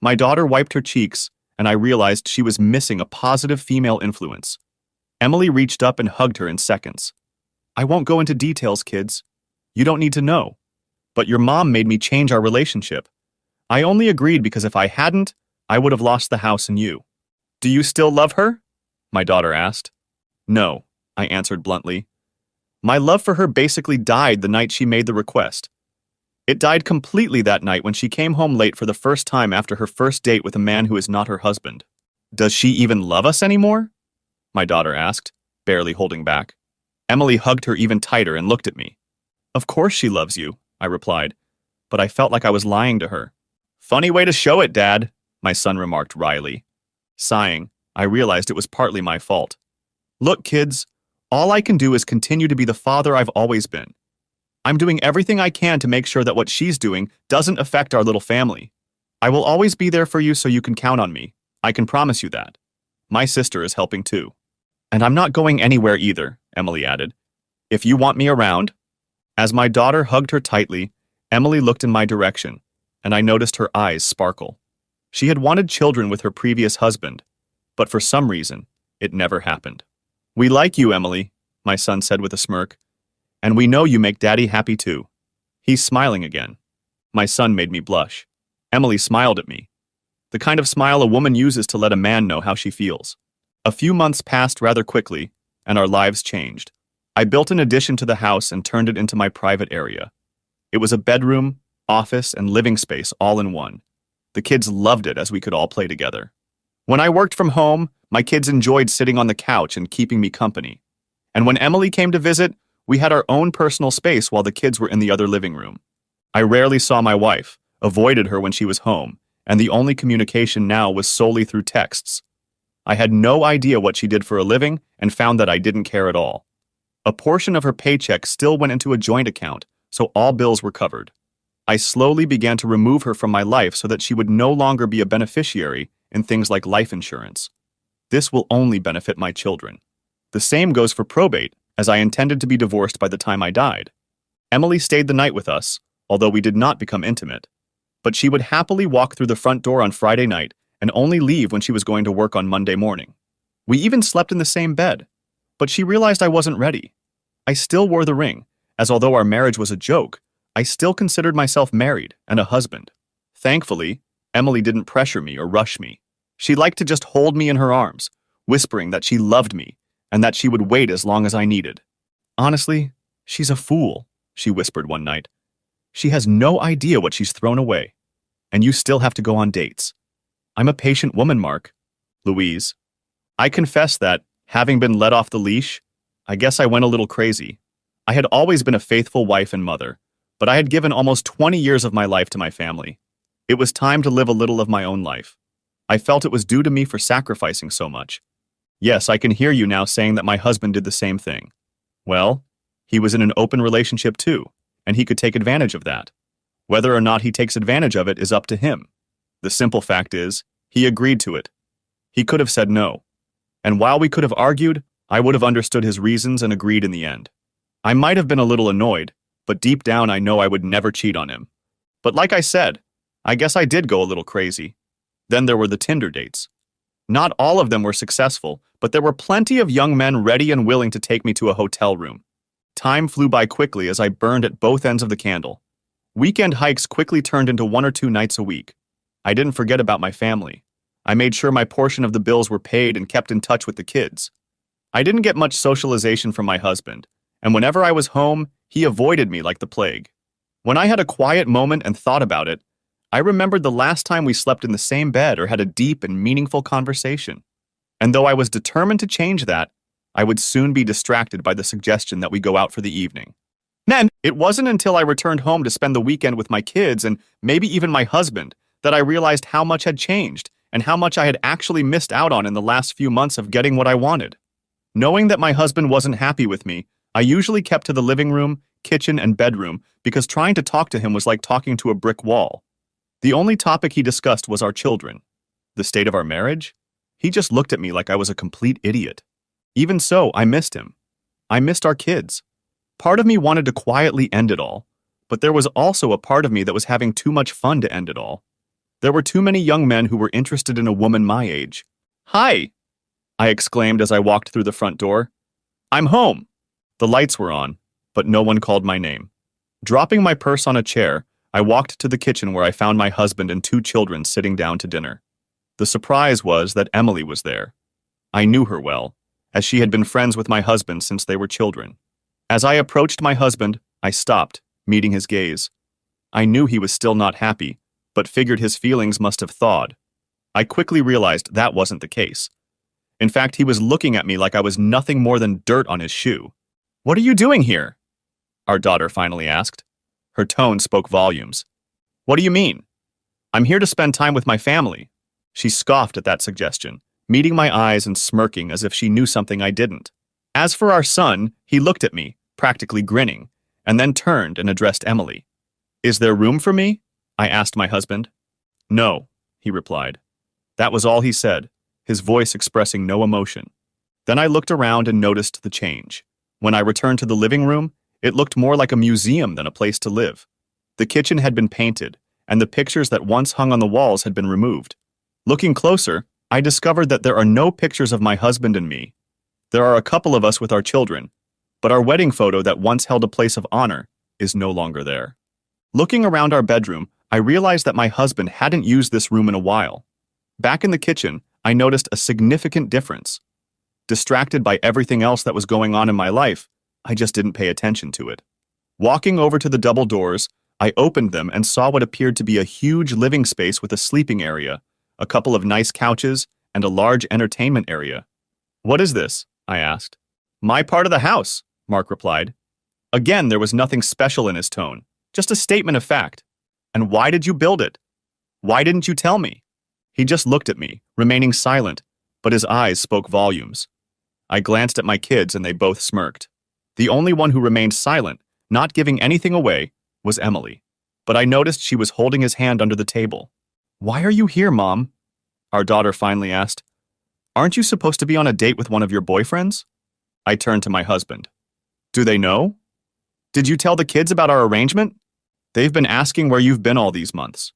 My daughter wiped her cheeks, and I realized she was missing a positive female influence. Emily reached up and hugged her in seconds. I won't go into details, kids. You don't need to know. But your mom made me change our relationship. I only agreed because if I hadn't, I would have lost the house and you. Do you still love her? My daughter asked. No, I answered bluntly. My love for her basically died the night she made the request. It died completely that night when she came home late for the first time after her first date with a man who is not her husband. Does she even love us anymore? My daughter asked, barely holding back. Emily hugged her even tighter and looked at me. Of course she loves you, I replied, but I felt like I was lying to her. Funny way to show it, Dad, my son remarked wryly. Sighing, I realized it was partly my fault. Look, kids, all I can do is continue to be the father I've always been. I'm doing everything I can to make sure that what she's doing doesn't affect our little family. I will always be there for you so you can count on me. I can promise you that. My sister is helping too. And I'm not going anywhere either, Emily added. If you want me around. As my daughter hugged her tightly, Emily looked in my direction, and I noticed her eyes sparkle. She had wanted children with her previous husband, but for some reason, it never happened. We like you, Emily, my son said with a smirk, and we know you make Daddy happy too. He's smiling again. My son made me blush. Emily smiled at me. The kind of smile a woman uses to let a man know how she feels. A few months passed rather quickly, and our lives changed. I built an addition to the house and turned it into my private area. It was a bedroom, office, and living space all in one. The kids loved it as we could all play together. When I worked from home, my kids enjoyed sitting on the couch and keeping me company. And when Emily came to visit, we had our own personal space while the kids were in the other living room. I rarely saw my wife, avoided her when she was home, and the only communication now was solely through texts. I had no idea what she did for a living and found that I didn't care at all. A portion of her paycheck still went into a joint account, so all bills were covered. I slowly began to remove her from my life so that she would no longer be a beneficiary in things like life insurance. This will only benefit my children. The same goes for probate, as I intended to be divorced by the time I died. Emily stayed the night with us, although we did not become intimate. But she would happily walk through the front door on Friday night and only leave when she was going to work on Monday morning. We even slept in the same bed. But she realized I wasn't ready. I still wore the ring, as although our marriage was a joke, I still considered myself married and a husband. Thankfully, Emily didn't pressure me or rush me. She liked to just hold me in her arms, whispering that she loved me and that she would wait as long as I needed. Honestly, she's a fool, she whispered one night. She has no idea what she's thrown away. And you still have to go on dates. I'm a patient woman, Mark. Louise. I confess that, having been let off the leash, I guess I went a little crazy. I had always been a faithful wife and mother, but I had given almost 20 years of my life to my family. It was time to live a little of my own life. I felt it was due to me for sacrificing so much. Yes, I can hear you now saying that my husband did the same thing. Well, he was in an open relationship too, and he could take advantage of that. Whether or not he takes advantage of it is up to him. The simple fact is, he agreed to it. He could have said no. And while we could have argued, I would have understood his reasons and agreed in the end. I might have been a little annoyed, but deep down I know I would never cheat on him. But like I said, I guess I did go a little crazy. Then there were the Tinder dates. Not all of them were successful, but there were plenty of young men ready and willing to take me to a hotel room. Time flew by quickly as I burned at both ends of the candle. Weekend hikes quickly turned into 1 or 2 nights a week. I didn't forget about my family. I made sure my portion of the bills were paid and kept in touch with the kids. I didn't get much socialization from my husband, and whenever I was home, he avoided me like the plague. When I had a quiet moment and thought about it, I remembered the last time we slept in the same bed or had a deep and meaningful conversation. And though I was determined to change that, I would soon be distracted by the suggestion that we go out for the evening. Then, it wasn't until I returned home to spend the weekend with my kids and maybe even my husband that I realized how much had changed and how much I had actually missed out on in the last few months of getting what I wanted. Knowing that my husband wasn't happy with me, I usually kept to the living room, kitchen, and bedroom because trying to talk to him was like talking to a brick wall. The only topic he discussed was our children. The state of our marriage? He just looked at me like I was a complete idiot. Even so, I missed him. I missed our kids. Part of me wanted to quietly end it all, but there was also a part of me that was having too much fun to end it all. There were too many young men who were interested in a woman my age. "Hi!" I exclaimed as I walked through the front door. "I'm home!" The lights were on, but no one called my name. Dropping my purse on a chair, I walked to the kitchen where I found my husband and 2 children sitting down to dinner. The surprise was that Emily was there. I knew her well, as she had been friends with my husband since they were children. As I approached my husband, I stopped, meeting his gaze. I knew he was still not happy, but figured his feelings must have thawed. I quickly realized that wasn't the case. In fact, he was looking at me like I was nothing more than dirt on his shoe. "What are you doing here?" our daughter finally asked. Her tone spoke volumes. "What do you mean?" "I'm here to spend time with my family." She scoffed at that suggestion, meeting my eyes and smirking as if she knew something I didn't. As for our son, he looked at me, practically grinning, and then turned and addressed Emily. "Is there room for me?" I asked my husband. "No," he replied. That was all he said, his voice expressing no emotion. Then I looked around and noticed the change. When I returned to the living room, it looked more like a museum than a place to live. The kitchen had been painted, and the pictures that once hung on the walls had been removed. Looking closer, I discovered that there are no pictures of my husband and me. There are a couple of us with our children, but our wedding photo that once held a place of honor is no longer there. Looking around our bedroom, I realized that my husband hadn't used this room in a while. Back in the kitchen, I noticed a significant difference. Distracted by everything else that was going on in my life, I just didn't pay attention to it. Walking over to the double doors, I opened them and saw what appeared to be a huge living space with a sleeping area, a couple of nice couches, and a large entertainment area. "What is this?" I asked. "My part of the house," Mark replied. Again, there was nothing special in his tone, just a statement of fact. "And why did you build it? Why didn't you tell me?" He just looked at me, remaining silent, but his eyes spoke volumes. I glanced at my kids and they both smirked. The only one who remained silent, not giving anything away, was Emily. But I noticed she was holding his hand under the table. "Why are you here, Mom?" our daughter finally asked. "Aren't you supposed to be on a date with one of your boyfriends?" I turned to my husband. "Do they know? Did you tell the kids about our arrangement? They've been asking where you've been all these months."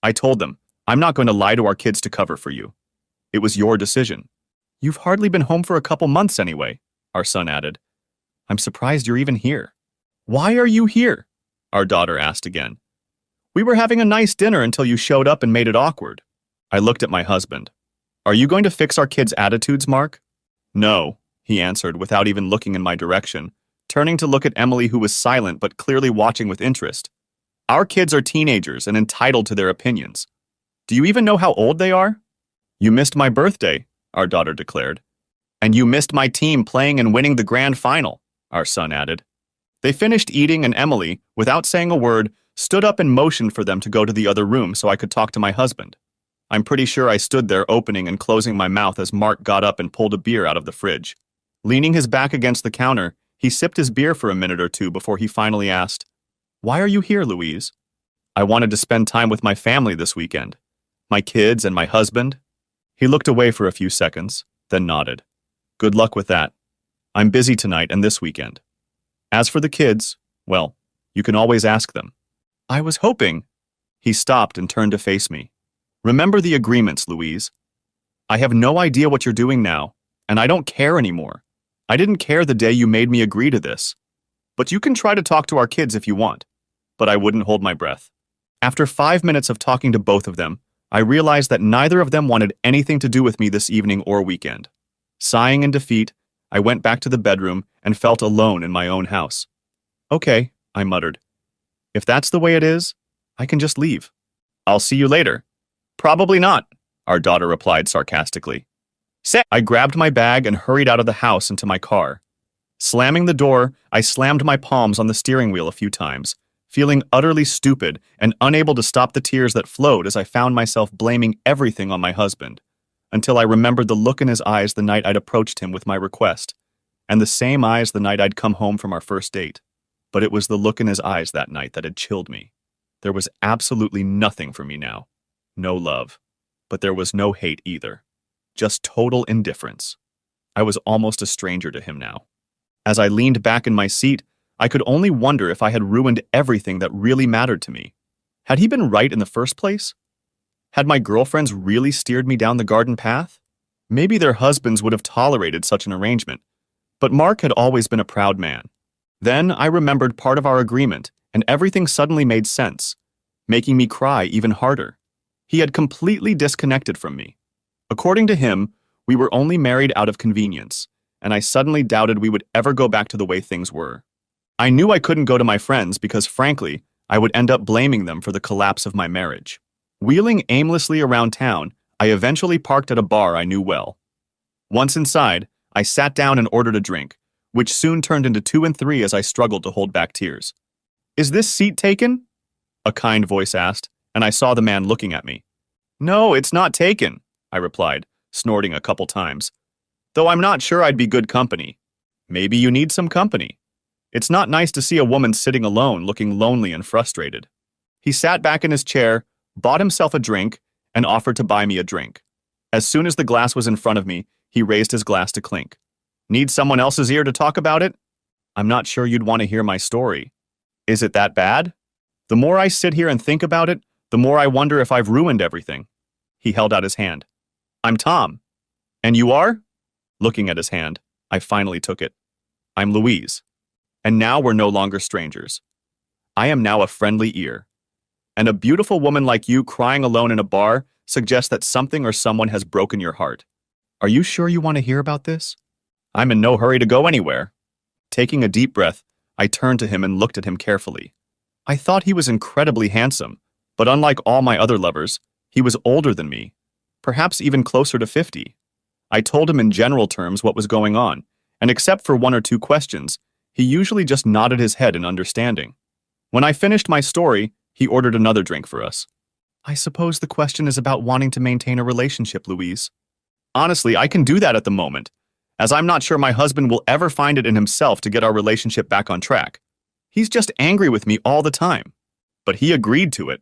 I told them, I'm not going to lie to our kids to cover for you. It was your decision. You've hardly been home for a couple months anyway, our son added. I'm surprised you're even here. Why are you here? Our daughter asked again. We were having a nice dinner until you showed up and made it awkward. I looked at my husband. Are you going to fix our kids' attitudes, Mark? No, he answered without even looking in my direction, turning to look at Emily, who was silent but clearly watching with interest. Our kids are teenagers and entitled to their opinions. Do you even know how old they are? You missed my birthday, our daughter declared. And you missed my team playing and winning the grand final, our son added. They finished eating and Emily, without saying a word, stood up and motioned for them to go to the other room so I could talk to my husband. I'm pretty sure I stood there opening and closing my mouth as Mark got up and pulled a beer out of the fridge. Leaning his back against the counter, he sipped his beer for a minute or two before he finally asked, Why are you here, Louise? I wanted to spend time with my family this weekend. My kids and my husband. He looked away for a few seconds, then nodded. Good luck with that. I'm busy tonight and this weekend. As for the kids, well, you can always ask them. I was hoping. He stopped and turned to face me. Remember the agreements, Louise. I have no idea what you're doing now, and I don't care anymore. I didn't care the day you made me agree to this. But you can try to talk to our kids if you want. But I wouldn't hold my breath. After 5 minutes of talking to both of them, I realized that neither of them wanted anything to do with me this evening or weekend. Sighing in defeat, I went back to the bedroom and felt alone in my own house. Okay, I muttered. If that's the way it is, I can just leave. I'll see you later. Probably not, our daughter replied sarcastically. I grabbed my bag and hurried out of the house into my car. Slamming the door, I slammed my palms on the steering wheel a few times, feeling utterly stupid and unable to stop the tears that flowed as I found myself blaming everything on my husband, until I remembered the look in his eyes the night I'd approached him with my request, and the same eyes the night I'd come home from our first date. But it was the look in his eyes that night that had chilled me. There was absolutely nothing for me now. No love. But there was no hate either. Just total indifference. I was almost a stranger to him now. As I leaned back in my seat, I could only wonder if I had ruined everything that really mattered to me. Had he been right in the first place? Had my girlfriends really steered me down the garden path? Maybe their husbands would have tolerated such an arrangement, but Mark had always been a proud man. Then I remembered part of our agreement, and everything suddenly made sense, making me cry even harder. He had completely disconnected from me. According to him, we were only married out of convenience, and I suddenly doubted we would ever go back to the way things were. I knew I couldn't go to my friends because, frankly, I would end up blaming them for the collapse of my marriage. Wheeling aimlessly around town, I eventually parked at a bar I knew well. Once inside, I sat down and ordered a drink, which soon turned into 2 and 3 as I struggled to hold back tears. Is this seat taken? A kind voice asked, and I saw the man looking at me. No, it's not taken, I replied, snorting a couple times. Though I'm not sure I'd be good company. Maybe you need some company. It's not nice to see a woman sitting alone, looking lonely and frustrated. He sat back in his chair, bought himself a drink, and offered to buy me a drink. As soon as the glass was in front of me, he raised his glass to clink. Need someone else's ear to talk about it? I'm not sure you'd want to hear my story. Is it that bad? The more I sit here and think about it, the more I wonder if I've ruined everything. He held out his hand. I'm Tom. And you are? Looking at his hand, I finally took it. I'm Louise. And now we're no longer strangers. I am now a friendly ear. And a beautiful woman like you crying alone in a bar suggests that something or someone has broken your heart. Are you sure you want to hear about this? I'm in no hurry to go anywhere. Taking a deep breath, I turned to him and looked at him carefully. I thought he was incredibly handsome, but unlike all my other lovers, he was older than me, perhaps even closer to 50. I told him in general terms what was going on, and except for 1 or 2 questions, he usually just nodded his head in understanding. When I finished my story, he ordered another drink for us. I suppose the question is about wanting to maintain a relationship, Louise. Honestly, I can do that at the moment, as I'm not sure my husband will ever find it in himself to get our relationship back on track. He's just angry with me all the time. But he agreed to it,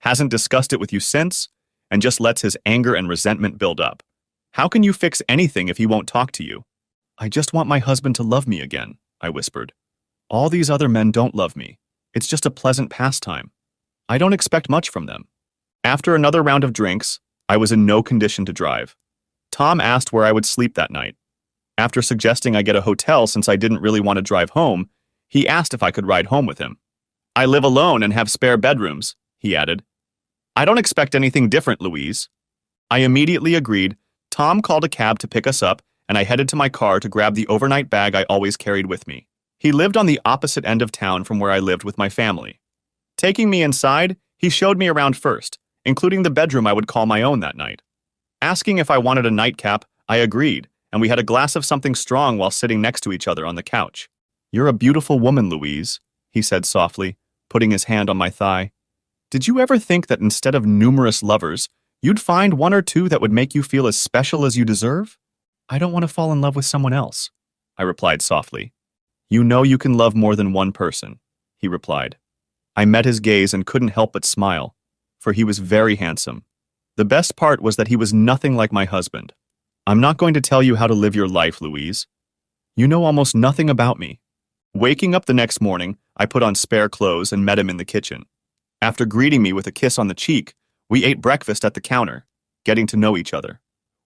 hasn't discussed it with you since, and just lets his anger and resentment build up. How can you fix anything if he won't talk to you? I just want my husband to love me again, I whispered. All these other men don't love me. It's just a pleasant pastime. I don't expect much from them. After another round of drinks, I was in no condition to drive. Tom asked where I would sleep that night. After suggesting I get a hotel since I didn't really want to drive home, he asked if I could ride home with him. I live alone and have spare bedrooms, he added. I don't expect anything different, Louise. I immediately agreed. Tom called a cab to pick us up, and I headed to my car to grab the overnight bag I always carried with me. He lived on the opposite end of town from where I lived with my family. Taking me inside, he showed me around first, including the bedroom I would call my own that night. Asking if I wanted a nightcap, I agreed, and we had a glass of something strong while sitting next to each other on the couch. You're a beautiful woman, Louise, he said softly, putting his hand on my thigh. Did you ever think that instead of numerous lovers, you'd find one or two that would make you feel as special as you deserve? I don't want to fall in love with someone else, I replied softly. You know you can love more than one person, he replied. I met his gaze and couldn't help but smile, for he was very handsome. The best part was that he was nothing like my husband. I'm not going to tell you how to live your life, Louise. You know almost nothing about me. Waking up the next morning, I put on spare clothes and met him in the kitchen. After greeting me with a kiss on the cheek, we ate breakfast at the counter, getting to know each other.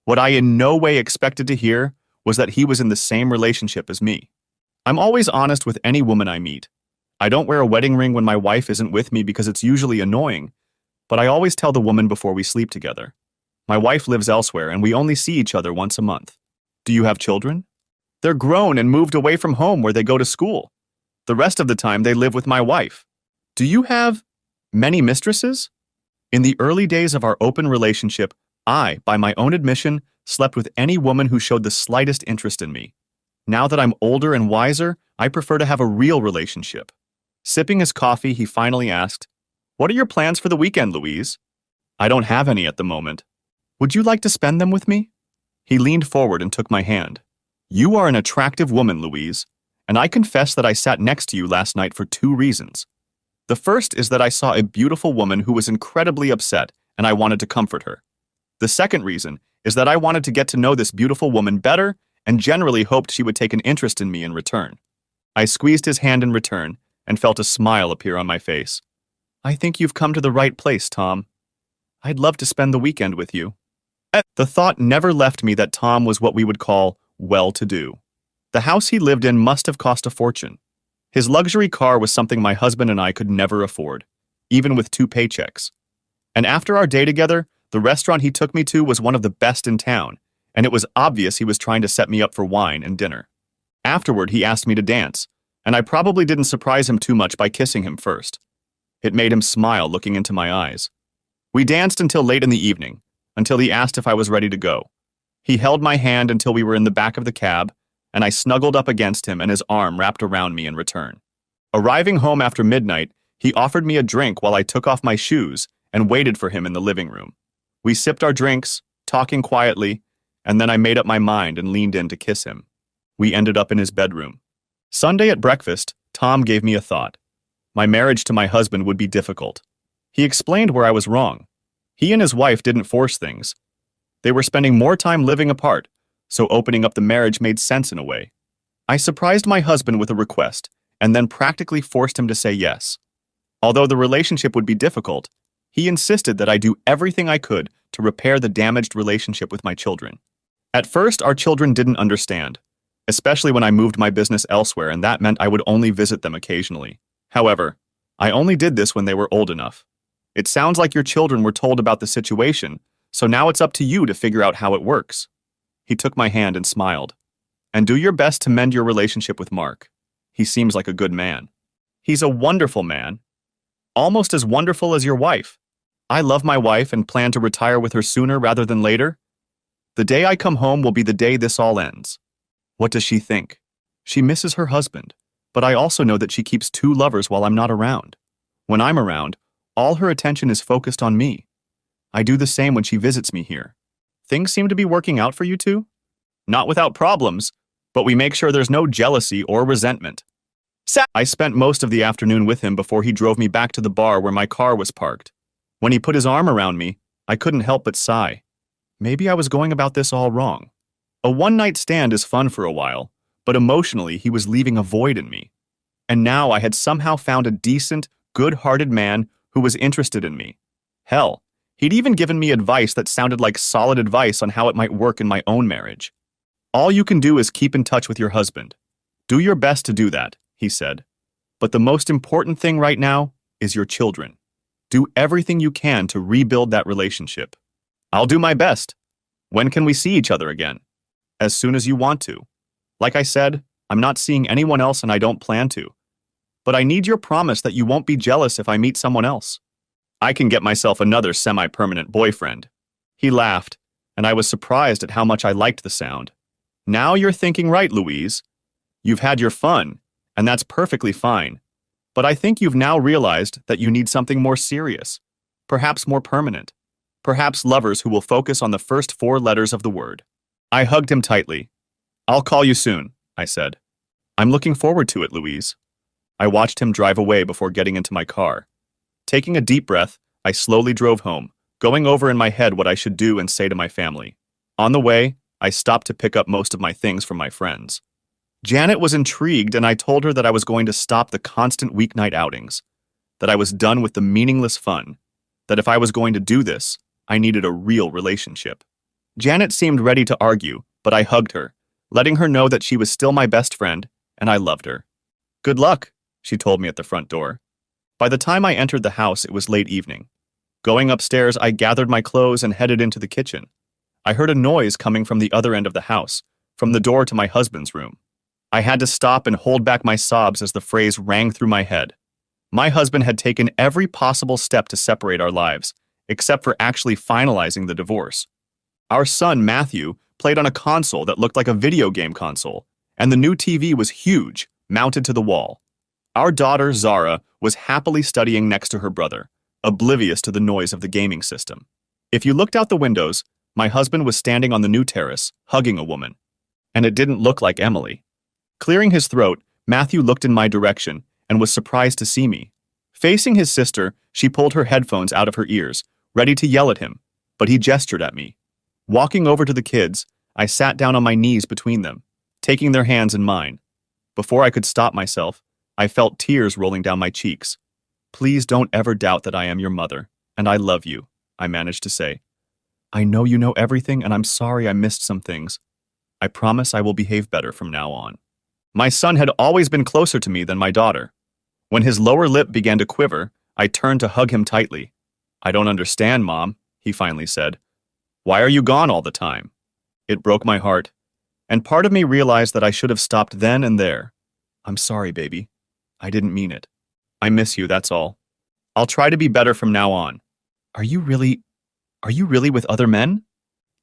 What I in no way expected to hear was that he was in the same relationship as me. I'm always honest with any woman I meet. I don't wear a wedding ring when my wife isn't with me because it's usually annoying, but I always tell the woman before we sleep together. My wife lives elsewhere and we only see each other once a month. Do you have children? They're grown and moved away from home where they go to school. The rest of the time they live with my wife. Do you have many mistresses? In the early days of our open relationship, I, by my own admission, slept with any woman who showed the slightest interest in me. Now that I'm older and wiser, I prefer to have a real relationship. Sipping his coffee, he finally asked, What are your plans for the weekend, Louise? I don't have any at the moment. Would you like to spend them with me? He leaned forward and took my hand. You are an attractive woman, Louise, and I confess that I sat next to you last night for 2 reasons. The first is that I saw a beautiful woman who was incredibly upset, and I wanted to comfort her. The second reason is that I wanted to get to know this beautiful woman better and generally hoped she would take an interest in me in return. I squeezed his hand in return and felt a smile appear on my face. I think you've come to the right place, Tom. I'd love to spend the weekend with you. The thought never left me that Tom was what we would call well-to-do. The house he lived in must have cost a fortune. His luxury car was something my husband and I could never afford, even with 2 paychecks. And after our day together, the restaurant he took me to was one of the best in town, and it was obvious he was trying to set me up for wine and dinner. Afterward, he asked me to dance, and I probably didn't surprise him too much by kissing him first. It made him smile looking into my eyes. We danced until late in the evening, until he asked if I was ready to go. He held my hand until we were in the back of the cab, and I snuggled up against him and his arm wrapped around me in return. Arriving home after midnight, he offered me a drink while I took off my shoes and waited for him in the living room. We sipped our drinks, talking quietly, and then I made up my mind and leaned in to kiss him. We ended up in his bedroom. Sunday at breakfast, Tom gave me a thought. My marriage to my husband would be difficult. He explained where I was wrong. He and his wife didn't force things. They were spending more time living apart, so opening up the marriage made sense in a way. I surprised my husband with a request and then practically forced him to say yes. Although the relationship would be difficult, he insisted that I do everything I could to repair the damaged relationship with my children. At first, our children didn't understand, especially when I moved my business elsewhere, and that meant I would only visit them occasionally. However, I only did this when they were old enough. It sounds like your children were told about the situation, so now it's up to you to figure out how it works. He took my hand and smiled. And do your best to mend your relationship with Mark. He seems like a good man. He's a wonderful man. Almost as wonderful as your wife. I love my wife and plan to retire with her sooner rather than later. The day I come home will be the day this all ends. What does she think? She misses her husband, but I also know that she keeps 2 lovers while I'm not around. When I'm around, all her attention is focused on me. I do the same when she visits me here. Things seem to be working out for you two? Not without problems, but we make sure there's no jealousy or resentment. I spent most of the afternoon with him before he drove me back to the bar where my car was parked. When he put his arm around me, I couldn't help but sigh. Maybe I was going about this all wrong. A one-night stand is fun for a while, but emotionally he was leaving a void in me. And now I had somehow found a decent, good-hearted man who was interested in me. Hell, He'd even given me advice that sounded like solid advice on how it might work in my own marriage. All you can do is keep in touch with your husband. Do your best to do that, he said. But the most important thing right now is your children. Do everything you can to rebuild that relationship. I'll do my best. When can we see each other again? As soon as you want to. Like I said, I'm not seeing anyone else and I don't plan to. But I need your promise that you won't be jealous if I meet someone else. I can get myself another semi-permanent boyfriend. He laughed, and I was surprised at how much I liked the sound. Now you're thinking right, Louise. You've had your fun, and that's perfectly fine. But I think you've now realized that you need something more serious, perhaps more permanent, perhaps lovers who will focus on the first 4 letters of the word. I hugged him tightly. I'll call you soon, I said. I'm looking forward to it, Louise. I watched him drive away before getting into my car. Taking a deep breath, I slowly drove home, going over in my head what I should do and say to my family. On the way, I stopped to pick up most of my things from my friends. Janet was intrigued, and I told her that I was going to stop the constant weeknight outings, that I was done with the meaningless fun, that if I was going to do this, I needed a real relationship. Janet seemed ready to argue, but I hugged her, letting her know that she was still my best friend, and I loved her. Good luck, she told me at the front door. By the time I entered the house, it was late evening. Going upstairs, I gathered my clothes and headed into the kitchen. I heard a noise coming from the other end of the house, from the door to my husband's room. I had to stop and hold back my sobs as the phrase rang through my head. My husband had taken every possible step to separate our lives, except for actually finalizing the divorce. Our son, Matthew, played on a console that looked like a video game console, and the new TV was huge, mounted to the wall. Our daughter, Zara, was happily studying next to her brother, oblivious to the noise of the gaming system. If you looked out the windows, my husband was standing on the new terrace, hugging a woman. And it didn't look like Emily. Clearing his throat, Matthew looked in my direction and was surprised to see me. Facing his sister, she pulled her headphones out of her ears, ready to yell at him, but he gestured at me. Walking over to the kids, I sat down on my knees between them, taking their hands in mine. Before I could stop myself, I felt tears rolling down my cheeks. Please don't ever doubt that I am your mother, and I love you, I managed to say. I know you know everything, and I'm sorry I missed some things. I promise I will behave better from now on. My son had always been closer to me than my daughter. When his lower lip began to quiver, I turned to hug him tightly. I don't understand, Mom, he finally said. Why are you gone all the time? It broke my heart, and part of me realized that I should have stopped then and there. I'm sorry, baby. I didn't mean it. I miss you, that's all. I'll try to be better from now on. Are you really with other men?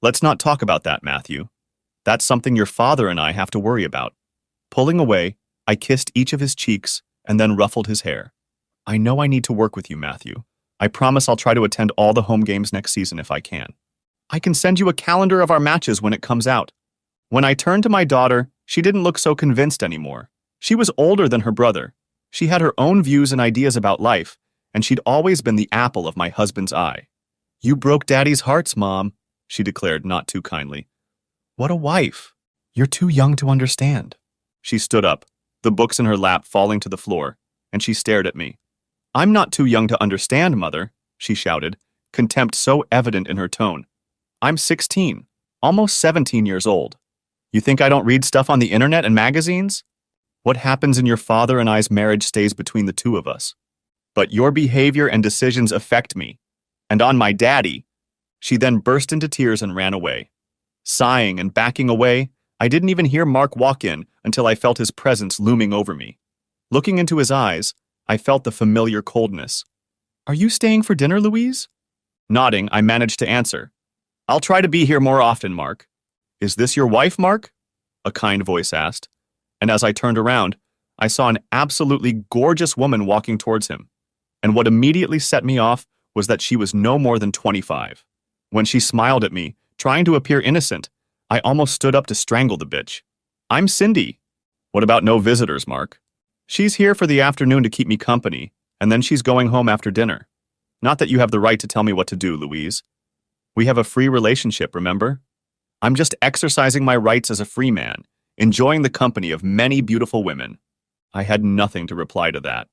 Let's not talk about that, Matthew. That's something your father and I have to worry about. Pulling away, I kissed each of his cheeks and then ruffled his hair. I know I need to work with you, Matthew. I promise I'll try to attend all the home games next season if I can. I can send you a calendar of our matches when it comes out. When I turned to my daughter, she didn't look so convinced anymore. She was older than her brother. She had her own views and ideas about life, and she'd always been the apple of my husband's eye. You broke Daddy's hearts, Mom, she declared not too kindly. What a wife. You're too young to understand. She stood up, the books in her lap falling to the floor, and she stared at me. I'm not too young to understand, Mother, she shouted, contempt so evident in her tone. I'm 16, almost 17 years old. You think I don't read stuff on the internet and magazines? What happens in your father and I's marriage stays between the two of us. But your behavior and decisions affect me. And on my daddy. She then burst into tears and ran away. Sighing and backing away, I didn't even hear Mark walk in until I felt his presence looming over me. Looking into his eyes, I felt the familiar coldness. Are you staying for dinner, Louise? Nodding, I managed to answer. I'll try to be here more often, Mark. Is this your wife, Mark? A kind voice asked. And as I turned around, I saw an absolutely gorgeous woman walking towards him. And what immediately set me off was that she was no more than 25. When she smiled at me, trying to appear innocent, I almost stood up to strangle the bitch. I'm Cindy. What about no visitors, Mark? She's here for the afternoon to keep me company, and then she's going home after dinner. Not that you have the right to tell me what to do, Louise. We have a free relationship, remember? I'm just exercising my rights as a free man, enjoying the company of many beautiful women. I had nothing to reply to that.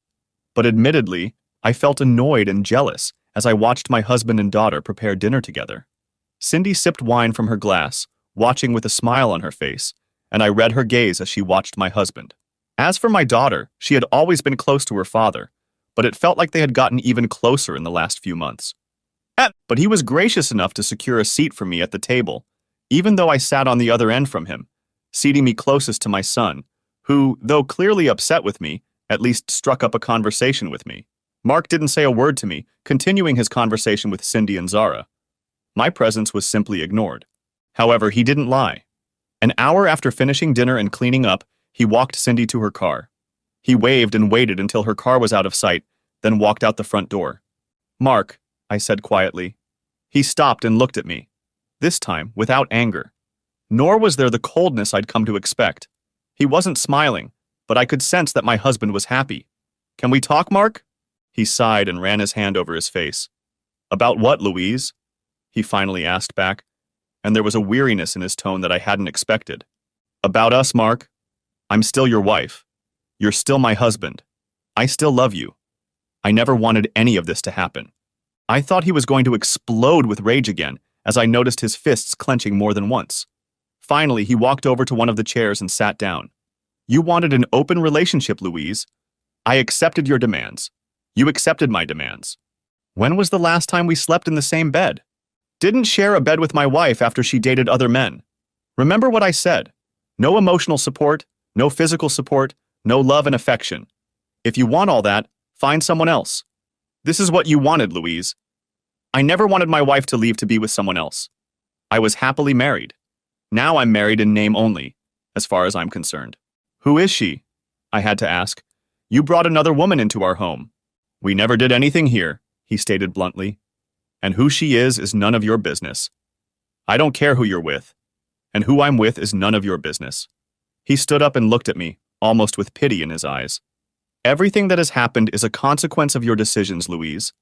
But admittedly, I felt annoyed and jealous as I watched my husband and daughter prepare dinner together. Cindy sipped wine from her glass, watching with a smile on her face, and I read her gaze as she watched my husband. As for my daughter, she had always been close to her father, but it felt like they had gotten even closer in the last few months. But he was gracious enough to secure a seat for me at the table, even though I sat on the other end from him, seating me closest to my son, who, though clearly upset with me, at least struck up a conversation with me. Mark didn't say a word to me, continuing his conversation with Cindy and Zara. My presence was simply ignored. However, he didn't lie. An hour after finishing dinner and cleaning up, he walked Cindy to her car. He waved and waited until her car was out of sight, then walked out the front door. "Mark," I said quietly. He stopped and looked at me, this time without anger. Nor was there the coldness I'd come to expect. He wasn't smiling, but I could sense that my husband was happy. "Can we talk, Mark?" He sighed and ran his hand over his face. "About what, Louise?" he finally asked back, and there was a weariness in his tone that I hadn't expected. "About us, Mark. I'm still your wife. You're still my husband. I still love you. I never wanted any of this to happen." I thought he was going to explode with rage again, as I noticed his fists clenching more than once. Finally, he walked over to one of the chairs and sat down. "You wanted an open relationship, Louise. I accepted your demands. You accepted my demands. When was the last time we slept in the same bed? Didn't share a bed with my wife after she dated other men. Remember what I said. No emotional support, no physical support, no love and affection. If you want all that, find someone else. This is what you wanted, Louise. I never wanted my wife to leave to be with someone else. I was happily married. Now I'm married in name only, as far as I'm concerned." "Who is she?" I had to ask. "You brought another woman into our home." "We never did anything here," he stated bluntly. "And who she is none of your business. I don't care who you're with, and who I'm with is none of your business." He stood up and looked at me, almost with pity in his eyes. "Everything that has happened is a consequence of your decisions, Louise.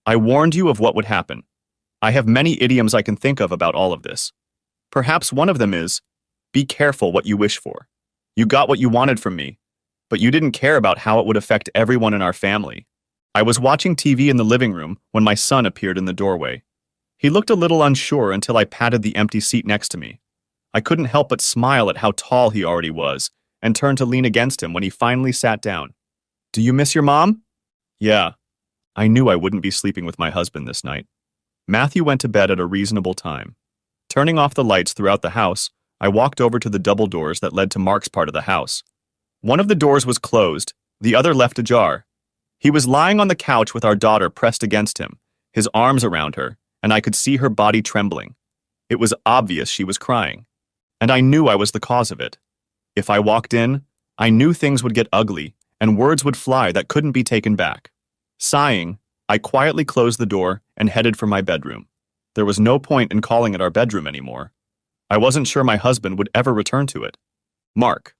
I warned you of what would happen. I have many idioms I can think of about all of this. Perhaps one of them is, be careful what you wish for. You got what you wanted from me, but you didn't care about how it would affect everyone in our family." I was watching TV in the living room when my son appeared in the doorway. He looked a little unsure until I patted the empty seat next to me. I couldn't help but smile at how tall he already was, and turned to lean against him when he finally sat down. "Do you miss your mom?" "Yeah." I knew I wouldn't be sleeping with my husband this night. Matthew went to bed at a reasonable time. Turning off the lights throughout the house, I walked over to the double doors that led to Mark's part of the house. One of the doors was closed, the other left ajar. He was lying on the couch with our daughter pressed against him, his arms around her, and I could see her body trembling. It was obvious she was crying, and I knew I was the cause of it. If I walked in, I knew things would get ugly, and words would fly that couldn't be taken back. Sighing, I quietly closed the door and headed for my bedroom. There was no point in calling it our bedroom anymore. I wasn't sure my husband would ever return to it. Mark.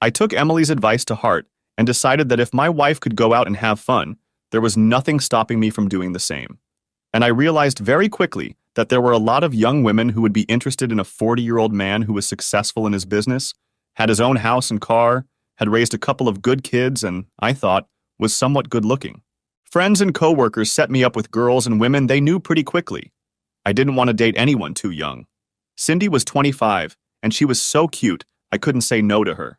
I took Emily's advice to heart and decided that if my wife could go out and have fun, there was nothing stopping me from doing the same. And I realized very quickly that there were a lot of young women who would be interested in a 40-year-old man who was successful in his business, had his own house and car, had raised a couple of good kids, and, I thought, was somewhat good-looking. Friends and coworkers set me up with girls and women they knew pretty quickly. I didn't want to date anyone too young. Cindy was 25, and she was so cute, I couldn't say no to her.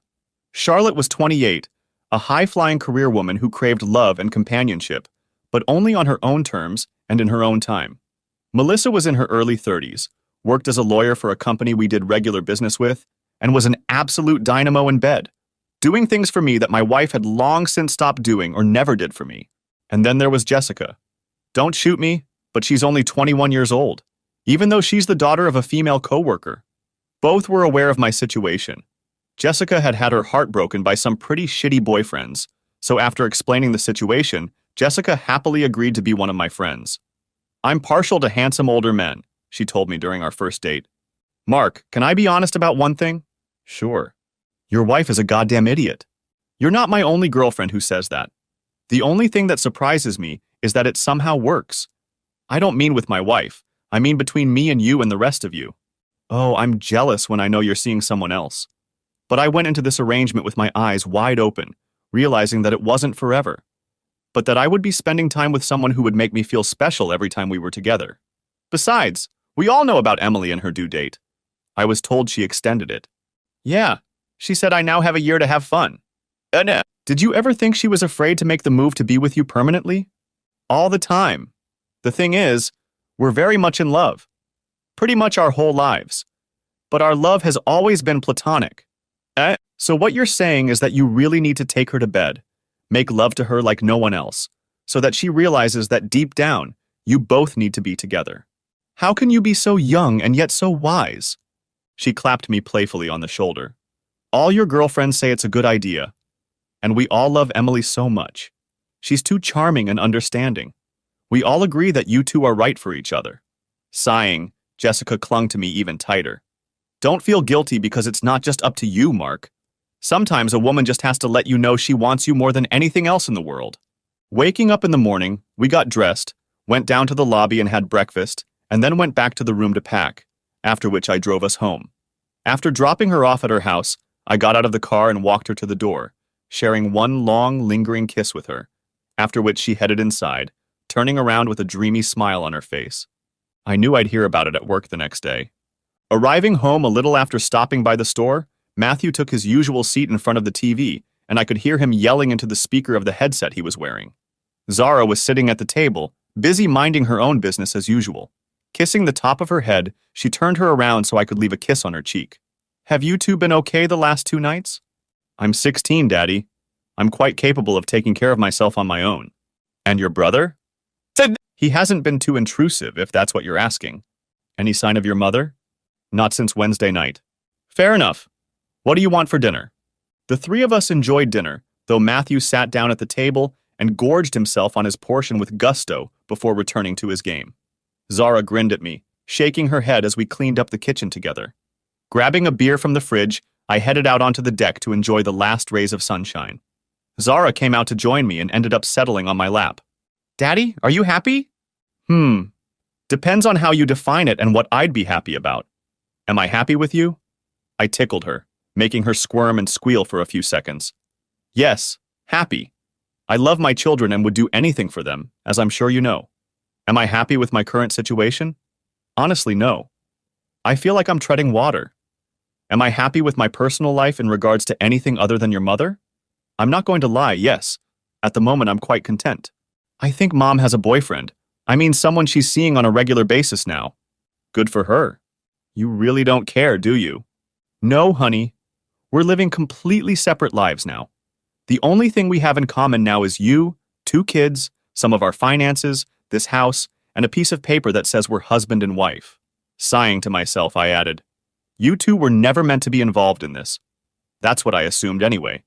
Charlotte was 28, a high-flying career woman who craved love and companionship, but only on her own terms and in her own time. Melissa was in her early 30s, worked as a lawyer for a company we did regular business with, and was an absolute dynamo in bed, doing things for me that my wife had long since stopped doing or never did for me. And then there was Jessica. Don't shoot me, but she's only 21 years old, even though she's the daughter of a female coworker. Both were aware of my situation. Jessica had had her heart broken by some pretty shitty boyfriends, so after explaining the situation, Jessica happily agreed to be one of my friends. "I'm partial to handsome older men," she told me during our first date. "Mark, can I be honest about one thing?" "Sure." "Your wife is a goddamn idiot." "You're not my only girlfriend who says that. The only thing that surprises me is that it somehow works. I don't mean with my wife. I mean between me and you and the rest of you. Oh, I'm jealous when I know you're seeing someone else. But I went into this arrangement with my eyes wide open, realizing that it wasn't forever. but that I would be spending time with someone who would make me feel special every time we were together. Besides, we all know about Emily and her due date. I was told she extended it. Yeah, she said I now have a year to have fun. No. Did you ever think she was afraid to make the move to be with you permanently? All the time. The thing is, we're very much in love. Pretty much our whole lives. But our love has always been platonic. So what you're saying is that you really need to take her to bed, make love to her like no one else, so that she realizes that deep down, you both need to be together. How can you be so young and yet so wise? She clapped me playfully on the shoulder. All your girlfriends say it's a good idea. And we all love Emily so much. She's too charming and understanding. We all agree that you two are right for each other. Sighing, Jessica clung to me even tighter. Don't feel guilty because it's not just up to you, Mark. Sometimes a woman just has to let you know she wants you more than anything else in the world. Waking up in the morning, we got dressed, went down to the lobby and had breakfast, and then went back to the room to pack, after which I drove us home. After dropping her off at her house, I got out of the car and walked her to the door, sharing one long, lingering kiss with her, after which she headed inside, turning around with a dreamy smile on her face. I knew I'd hear about it at work the next day. Arriving home a little after stopping by the store, Matthew took his usual seat in front of the TV, and I could hear him yelling into the speaker of the headset he was wearing. Zara was sitting at the table, busy minding her own business as usual. Kissing the top of her head, she turned her around so I could leave a kiss on her cheek. Have you two been okay the last 2 nights? I'm 16, Daddy. I'm quite capable of taking care of myself on my own. And your brother? He hasn't been too intrusive, if that's what you're asking. Any sign of your mother? Not since Wednesday night. Fair enough. What do you want for dinner? The 3 of us enjoyed dinner, though Matthew sat down at the table and gorged himself on his portion with gusto before returning to his game. Zara grinned at me, shaking her head as we cleaned up the kitchen together. Grabbing a beer from the fridge, I headed out onto the deck to enjoy the last rays of sunshine. Zara came out to join me and ended up settling on my lap. Daddy, are you happy? Depends on how you define it and what I'd be happy about. Am I happy with you? I tickled her, making her squirm and squeal for a few seconds. Yes, happy. I love my children and would do anything for them, as I'm sure you know. Am I happy with my current situation? Honestly, no. I feel like I'm treading water. Am I happy with my personal life in regards to anything other than your mother? I'm not going to lie, yes. At the moment, I'm quite content. I think Mom has a boyfriend. I mean, someone she's seeing on a regular basis now. Good for her. You really don't care, do you? No, honey. We're living completely separate lives now. The only thing we have in common now is you, 2 kids, some of our finances, this house, and a piece of paper that says we're husband and wife. Sighing to myself, I added, you two were never meant to be involved in this. That's what I assumed anyway.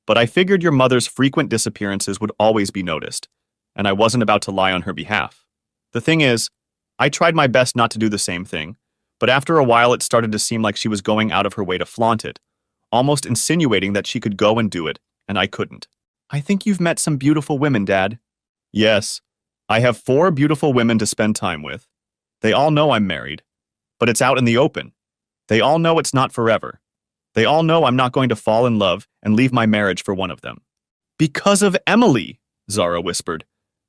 But I figured your mother's frequent disappearances would always be noticed, and I wasn't about to lie on her behalf. The thing is, I tried my best not to do the same thing, but after a while it started to seem like she was going out of her way to flaunt it, almost insinuating that she could go and do it, and I couldn't. I think you've met some beautiful women, Dad. Yes, I have 4 beautiful women to spend time with. They all know I'm married, but it's out in the open. They all know it's not forever. They all know I'm not going to fall in love and leave my marriage for one of them. Because of Emily, Zara whispered.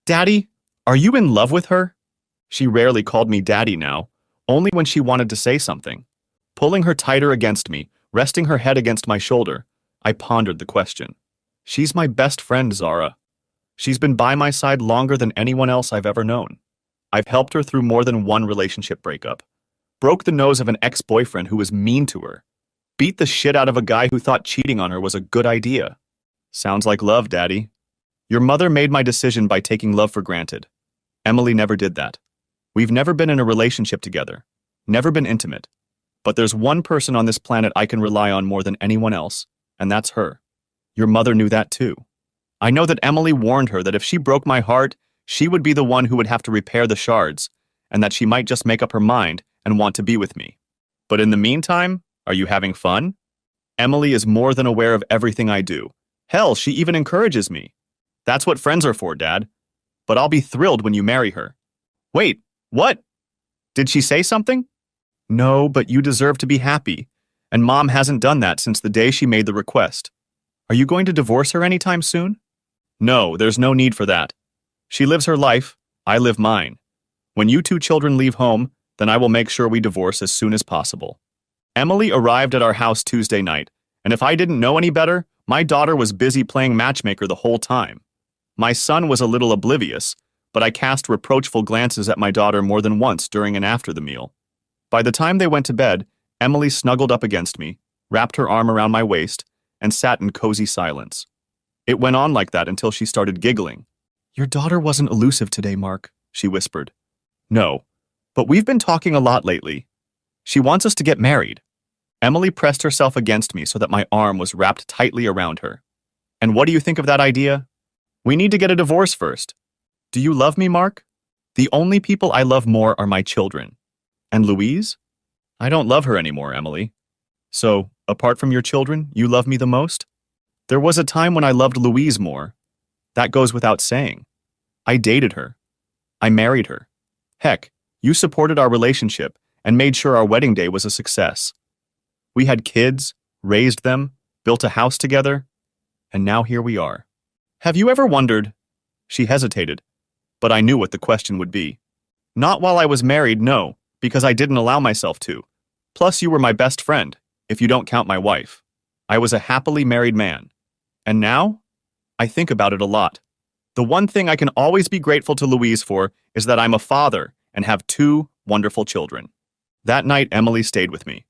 Daddy, are you in love with her? She rarely called me Daddy now, only when she wanted to say something. Pulling her tighter against me, resting her head against my shoulder, I pondered the question. She's my best friend, Zara. She's been by my side longer than anyone else I've ever known. I've helped her through more than one relationship breakup. Broke the nose of an ex-boyfriend who was mean to her. Beat the shit out of a guy who thought cheating on her was a good idea. Sounds like love, Daddy. Your mother made my decision by taking love for granted. Emily never did that. We've never been in a relationship together. Never been intimate. But there's one person on this planet I can rely on more than anyone else, and that's her. Your mother knew that too. I know that Emily warned her that if she broke my heart, she would be the one who would have to repair the shards, and that she might just make up her mind and want to be with me. But in the meantime, are you having fun? Emily is more than aware of everything I do. Hell, she even encourages me. That's what friends are for, Dad. But I'll be thrilled when you marry her. Wait, what? Did she say something? No, but you deserve to be happy, and Mom hasn't done that since the day she made the request. Are you going to divorce her anytime soon? No, there's no need for that. She lives her life, I live mine. When you two children leave home, then I will make sure we divorce as soon as possible. Emily arrived at our house Tuesday night, and if I didn't know any better, my daughter was busy playing matchmaker the whole time. My son was a little oblivious, but I cast reproachful glances at my daughter more than once during and after the meal. By the time they went to bed, Emily snuggled up against me, wrapped her arm around my waist, and sat in cozy silence. It went on like that until she started giggling. Your daughter wasn't elusive today, Mark, she whispered. No, but we've been talking a lot lately. She wants us to get married. Emily pressed herself against me so that my arm was wrapped tightly around her. And what do you think of that idea? We need to get a divorce first. Do you love me, Mark? The only people I love more are my children. And Louise? I don't love her anymore, Emily. So, apart from your children, you love me the most? There was a time when I loved Louise more. That goes without saying. I dated her. I married her. Heck, you supported our relationship and made sure our wedding day was a success. We had kids, raised them, built a house together, and now here we are. Have you ever wondered? She hesitated, but I knew what the question would be. Not while I was married, no, because I didn't allow myself to. Plus, you were my best friend, if you don't count my wife. I was a happily married man. And now? I think about it a lot. The one thing I can always be grateful to Louise for is that I'm a father and have 2 wonderful children. That night, Emily stayed with me.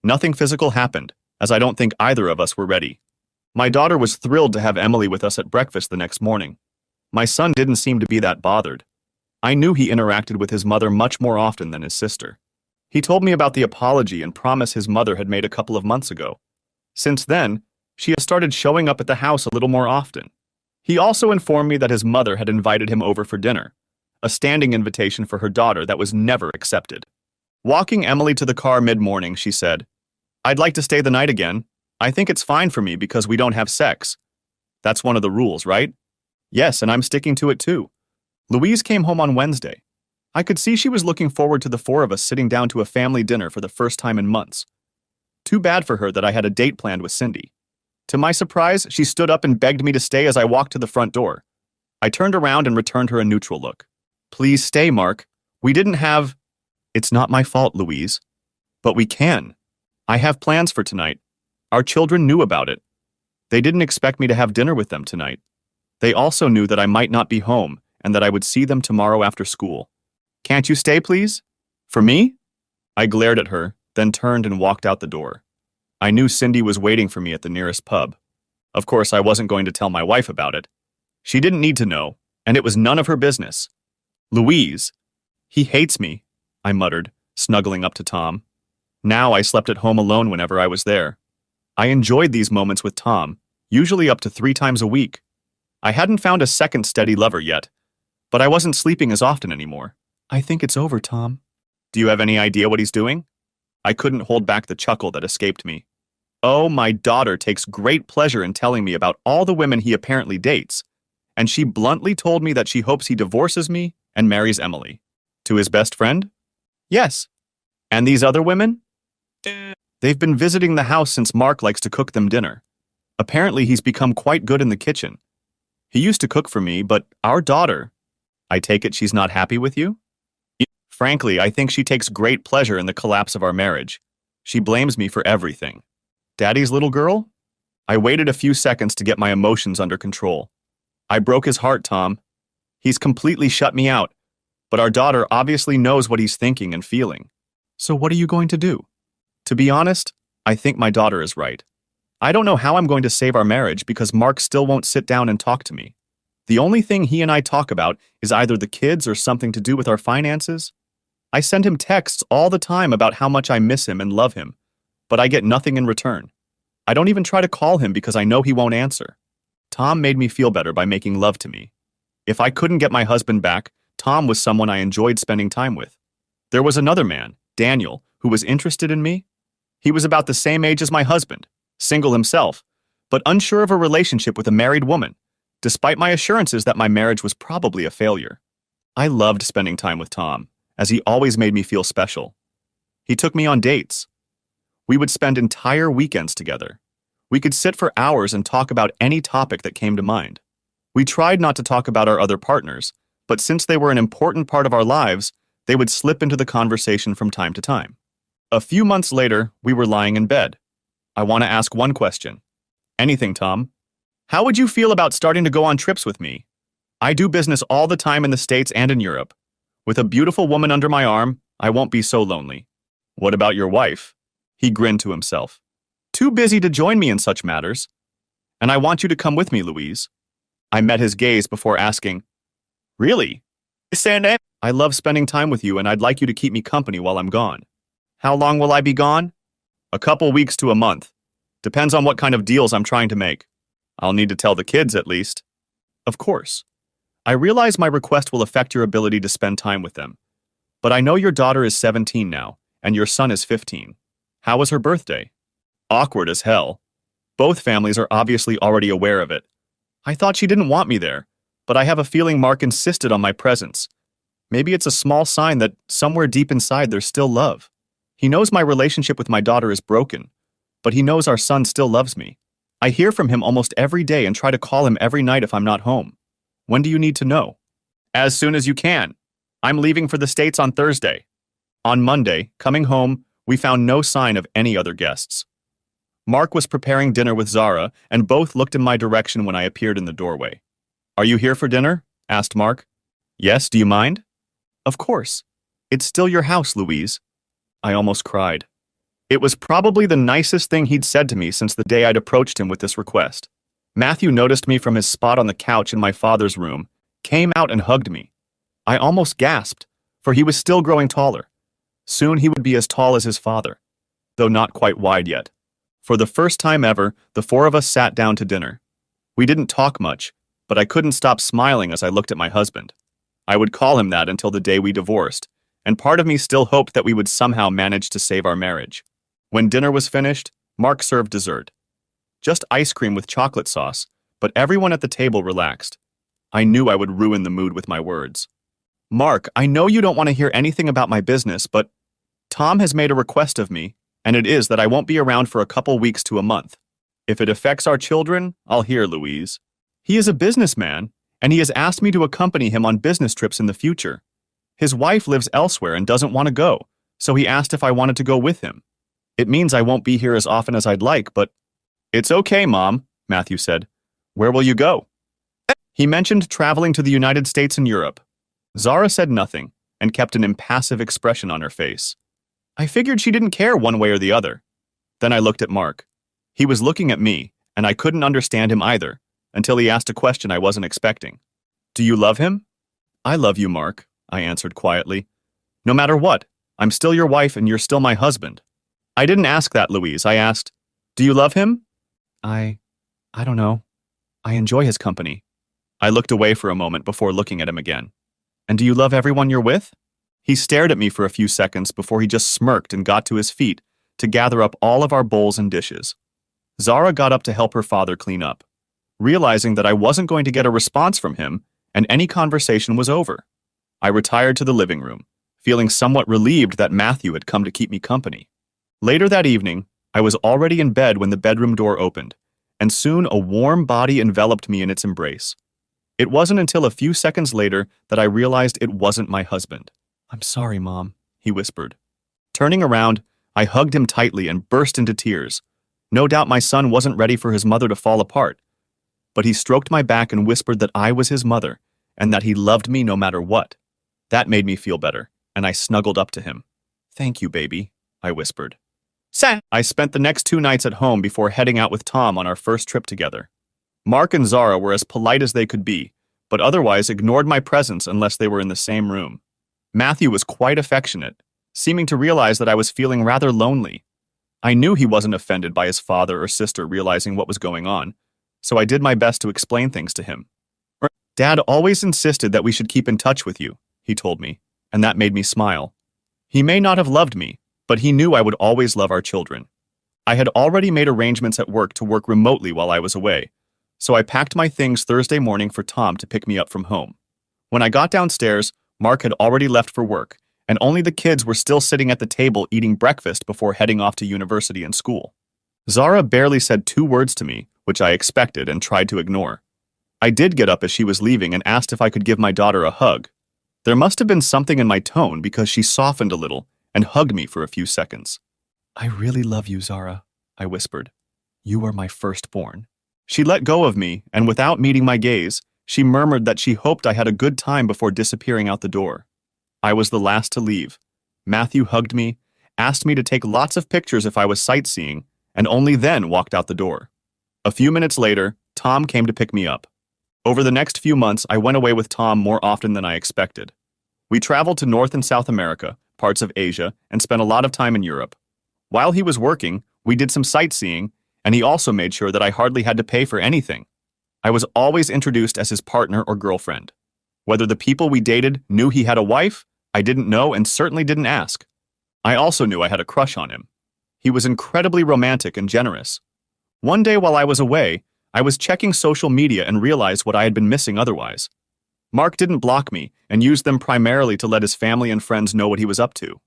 Nothing physical happened, as I don't think either of us were ready. My daughter was thrilled to have Emily with us at breakfast the next morning. My son didn't seem to be that bothered. I knew he interacted with his mother much more often than his sister. He told me about the apology and promise his mother had made a couple of months ago. Since then, she has started showing up at the house a little more often. He also informed me that his mother had invited him over for dinner, a standing invitation for her daughter that was never accepted. Walking Emily to the car mid-morning, she said, I'd like to stay the night again. I think it's fine for me because we don't have sex. That's one of the rules, right? Yes, and I'm sticking to it too. Louise came home on Wednesday. I could see she was looking forward to the 4 of us sitting down to a family dinner for the first time in months. Too bad for her that I had a date planned with Cindy. To my surprise, she stood up and begged me to stay as I walked to the front door. I turned around and returned her a neutral look. Please stay, Mark. We didn't have... It's not my fault, Louise. But we can. I have plans for tonight. Our children knew about it. They didn't expect me to have dinner with them tonight. They also knew that I might not be home and that I would see them tomorrow after school. Can't you stay, please? For me? I glared at her, then turned and walked out the door. I knew Cindy was waiting for me at the nearest pub. Of course, I wasn't going to tell my wife about it. She didn't need to know, and it was none of her business. Louise. He hates me, I muttered, snuggling up to Tom. Now I slept at home alone whenever I was there. I enjoyed these moments with Tom, usually up to 3 times a week. I hadn't found a second steady lover yet, but I wasn't sleeping as often anymore. I think it's over, Tom. Do you have any idea what he's doing? I couldn't hold back the chuckle that escaped me. Oh, my daughter takes great pleasure in telling me about all the women he apparently dates, and she bluntly told me that she hopes he divorces me and marries Emily. To his best friend? Yes. And these other women? They've been visiting the house since Mark likes to cook them dinner. Apparently, he's become quite good in the kitchen. He used to cook for me, but our daughter... I take it she's not happy with you? Frankly, I think she takes great pleasure in the collapse of our marriage. She blames me for everything. Daddy's little girl? I waited a few seconds to get my emotions under control. I broke his heart, Tom. He's completely shut me out, but our daughter obviously knows what he's thinking and feeling. So what are you going to do? To be honest, I think my daughter is right. I don't know how I'm going to save our marriage because Mark still won't sit down and talk to me. The only thing he and I talk about is either the kids or something to do with our finances. I send him texts all the time about how much I miss him and love him, but I get nothing in return. I don't even try to call him because I know he won't answer. Tom made me feel better by making love to me. If I couldn't get my husband back, Tom was someone I enjoyed spending time with. There was another man, Daniel, who was interested in me. He was about the same age as my husband, single himself, but unsure of a relationship with a married woman, despite my assurances that my marriage was probably a failure. I loved spending time with Tom, as he always made me feel special. He took me on dates. We would spend entire weekends together. We could sit for hours and talk about any topic that came to mind. We tried not to talk about our other partners, but since they were an important part of our lives, they would slip into the conversation from time to time. A few months later, we were lying in bed. I want to ask one question. Anything, Tom? How would you feel about starting to go on trips with me? I do business all the time in the States and in Europe. With a beautiful woman under my arm, I won't be so lonely. What about your wife? He grinned to himself. Too busy to join me in such matters. And I want you to come with me, Louise. I met his gaze before asking, Really? I love spending time with you and I'd like you to keep me company while I'm gone. How long will I be gone? A couple weeks to a month. Depends on what kind of deals I'm trying to make. I'll need to tell the kids at least. Of course. I realize my request will affect your ability to spend time with them. But I know your daughter is 17 now, and your son is 15. How was her birthday? Awkward as hell. Both families are obviously already aware of it. I thought she didn't want me there, but I have a feeling Mark insisted on my presence. Maybe it's a small sign that somewhere deep inside there's still love. He knows my relationship with my daughter is broken, but he knows our son still loves me. I hear from him almost every day and try to call him every night if I'm not home. When do you need to know? As soon as you can. I'm leaving for the States on Thursday. On Monday, coming home, we found no sign of any other guests. Mark was preparing dinner with Zara, and both looked in my direction when I appeared in the doorway. Are you here for dinner? Asked Mark. Yes, do you mind? Of course. It's still your house, Louise. I almost cried. It was probably the nicest thing he'd said to me since the day I'd approached him with this request. Matthew noticed me from his spot on the couch in my father's room, came out and hugged me. I almost gasped, for he was still growing taller. Soon he would be as tall as his father, though not quite wide yet. For the first time ever, the four of us sat down to dinner. We didn't talk much, but I couldn't stop smiling as I looked at my husband. I would call him that until the day we divorced, and part of me still hoped that we would somehow manage to save our marriage. When dinner was finished, Mark served dessert. Just ice cream with chocolate sauce, but everyone at the table relaxed. I knew I would ruin the mood with my words. Mark, I know you don't want to hear anything about my business, but Tom has made a request of me, and it is that I won't be around for a couple weeks to a month. If it affects our children, I'll hear, Louise. He is a businessman, and he has asked me to accompany him on business trips in the future. His wife lives elsewhere and doesn't want to go, so he asked if I wanted to go with him. It means I won't be here as often as I'd like, but it's okay, Mom, Matthew said. Where will you go? He mentioned traveling to the United States and Europe. Zara said nothing and kept an impassive expression on her face. I figured she didn't care one way or the other. Then I looked at Mark. He was looking at me, and I couldn't understand him either, until he asked a question I wasn't expecting. Do you love him? I love you, Mark, I answered quietly. No matter what, I'm still your wife and you're still my husband. I didn't ask that, Louise. I asked, do you love him? I don't know. I enjoy his company. I looked away for a moment before looking at him again. And do you love everyone you're with? He stared at me for a few seconds before he just smirked and got to his feet to gather up all of our bowls and dishes. Zara got up to help her father clean up, realizing that I wasn't going to get a response from him and any conversation was over. I retired to the living room, feeling somewhat relieved that Matthew had come to keep me company. Later that evening, I was already in bed when the bedroom door opened, and soon a warm body enveloped me in its embrace. It wasn't until a few seconds later that I realized it wasn't my husband. I'm sorry, Mom, he whispered. Turning around, I hugged him tightly and burst into tears. No doubt my son wasn't ready for his mother to fall apart. But he stroked my back and whispered that I was his mother, and that he loved me no matter what. That made me feel better, and I snuggled up to him. Thank you, baby, I whispered. I spent the next 2 nights at home before heading out with Tom on our first trip together. Mark and Zara were as polite as they could be, but otherwise ignored my presence unless they were in the same room. Matthew was quite affectionate, seeming to realize that I was feeling rather lonely. I knew he wasn't offended by his father or sister realizing what was going on, so I did my best to explain things to him. Dad always insisted that we should keep in touch with you, he told me, and that made me smile. He may not have loved me, but he knew I would always love our children. I had already made arrangements at work to work remotely while I was away, so I packed my things Thursday morning for Tom to pick me up from home. When I got downstairs, Mark had already left for work, and only the kids were still sitting at the table eating breakfast before heading off to university and school. Zara barely said 2 words to me, which I expected and tried to ignore. I did get up as she was leaving and asked if I could give my daughter a hug. There must have been something in my tone because she softened a little and hugged me for a few seconds. I really love you, Zara, I whispered. You are my firstborn. She let go of me, and without meeting my gaze, she murmured that she hoped I had a good time before disappearing out the door. I was the last to leave. Matthew hugged me, asked me to take lots of pictures if I was sightseeing, and only then walked out the door. A few minutes later, Tom came to pick me up. Over the next few months, I went away with Tom more often than I expected. We traveled to North and South America, parts of Asia, and spent a lot of time in Europe. While he was working, we did some sightseeing, and he also made sure that I hardly had to pay for anything. I was always introduced as his partner or girlfriend. Whether the people we dated knew he had a wife, I didn't know and certainly didn't ask. I also knew I had a crush on him. He was incredibly romantic and generous. One day while I was away, I was checking social media and realized what I had been missing otherwise. Mark didn't block me and used them primarily to let his family and friends know what he was up to.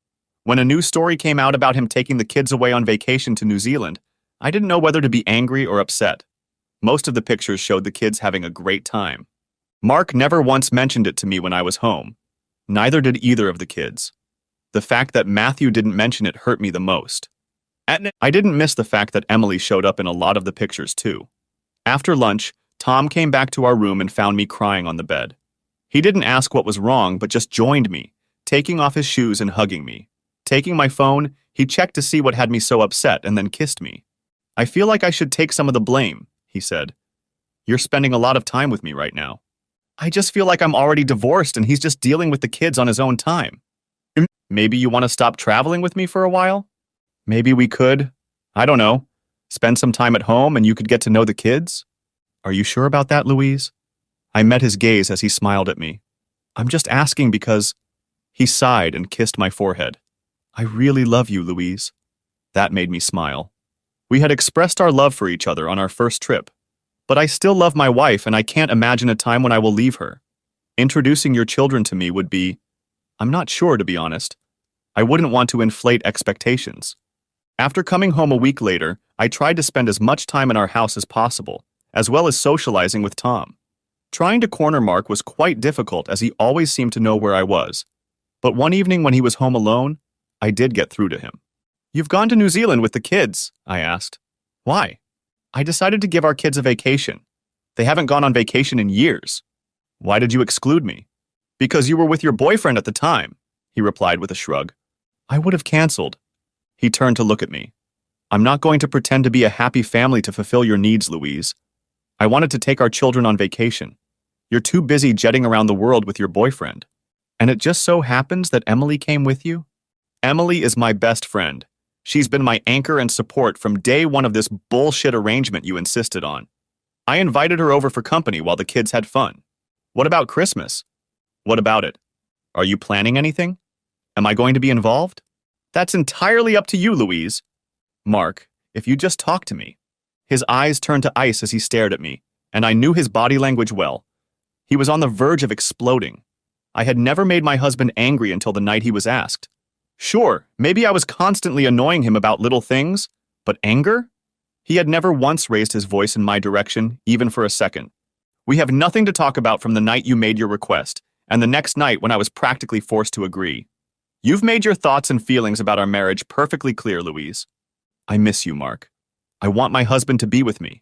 When a news story came out about him taking the kids away on vacation to New Zealand, I didn't know whether to be angry or upset. Most of the pictures showed the kids having a great time. Mark never once mentioned it to me when I was home. Neither did either of the kids. The fact that Matthew didn't mention it hurt me the most. I didn't miss the fact that Emily showed up in a lot of the pictures too. After lunch, Tom came back to our room and found me crying on the bed. He didn't ask what was wrong, but just joined me, taking off his shoes and hugging me. Taking my phone, he checked to see what had me so upset and then kissed me. I feel like I should take some of the blame, he said. You're spending a lot of time with me right now. I just feel like I'm already divorced and he's just dealing with the kids on his own time. Maybe you want to stop traveling with me for a while? Maybe we could, I don't know, spend some time at home and you could get to know the kids? Are you sure about that, Louise? I met his gaze as he smiled at me. I'm just asking because... He sighed and kissed my forehead. I really love you, Louise. That made me smile. We had expressed our love for each other on our first trip. But I still love my wife and I can't imagine a time when I will leave her. Introducing your children to me would be... I'm not sure, to be honest. I wouldn't want to inflate expectations. After coming home a week later, I tried to spend as much time in our house as possible, as well as socializing with Tom. Trying to corner Mark was quite difficult as he always seemed to know where I was. But one evening when he was home alone, I did get through to him. You've gone to New Zealand with the kids, I asked. Why? I decided to give our kids a vacation. They haven't gone on vacation in years. Why did you exclude me? Because you were with your boyfriend at the time, he replied with a shrug. I would have canceled. He turned to look at me. I'm not going to pretend to be a happy family to fulfill your needs, Louise. I wanted to take our children on vacation. You're too busy jetting around the world with your boyfriend. And it just so happens that Emily came with you? Emily is my best friend. She's been my anchor and support from day one of this bullshit arrangement you insisted on. I invited her over for company while the kids had fun. What about Christmas? What about it? Are you planning anything? Am I going to be involved? That's entirely up to you, Louise. Mark, if you just talk to me. His eyes turned to ice as he stared at me, and I knew his body language well. He was on the verge of exploding. I had never made my husband angry until the night he was asked. Sure, maybe I was constantly annoying him about little things, but anger? He had never once raised his voice in my direction, even for a second. We have nothing to talk about from the night you made your request, and the next night when I was practically forced to agree. You've made your thoughts and feelings about our marriage perfectly clear, Louise. I miss you, Mark. I want my husband to be with me.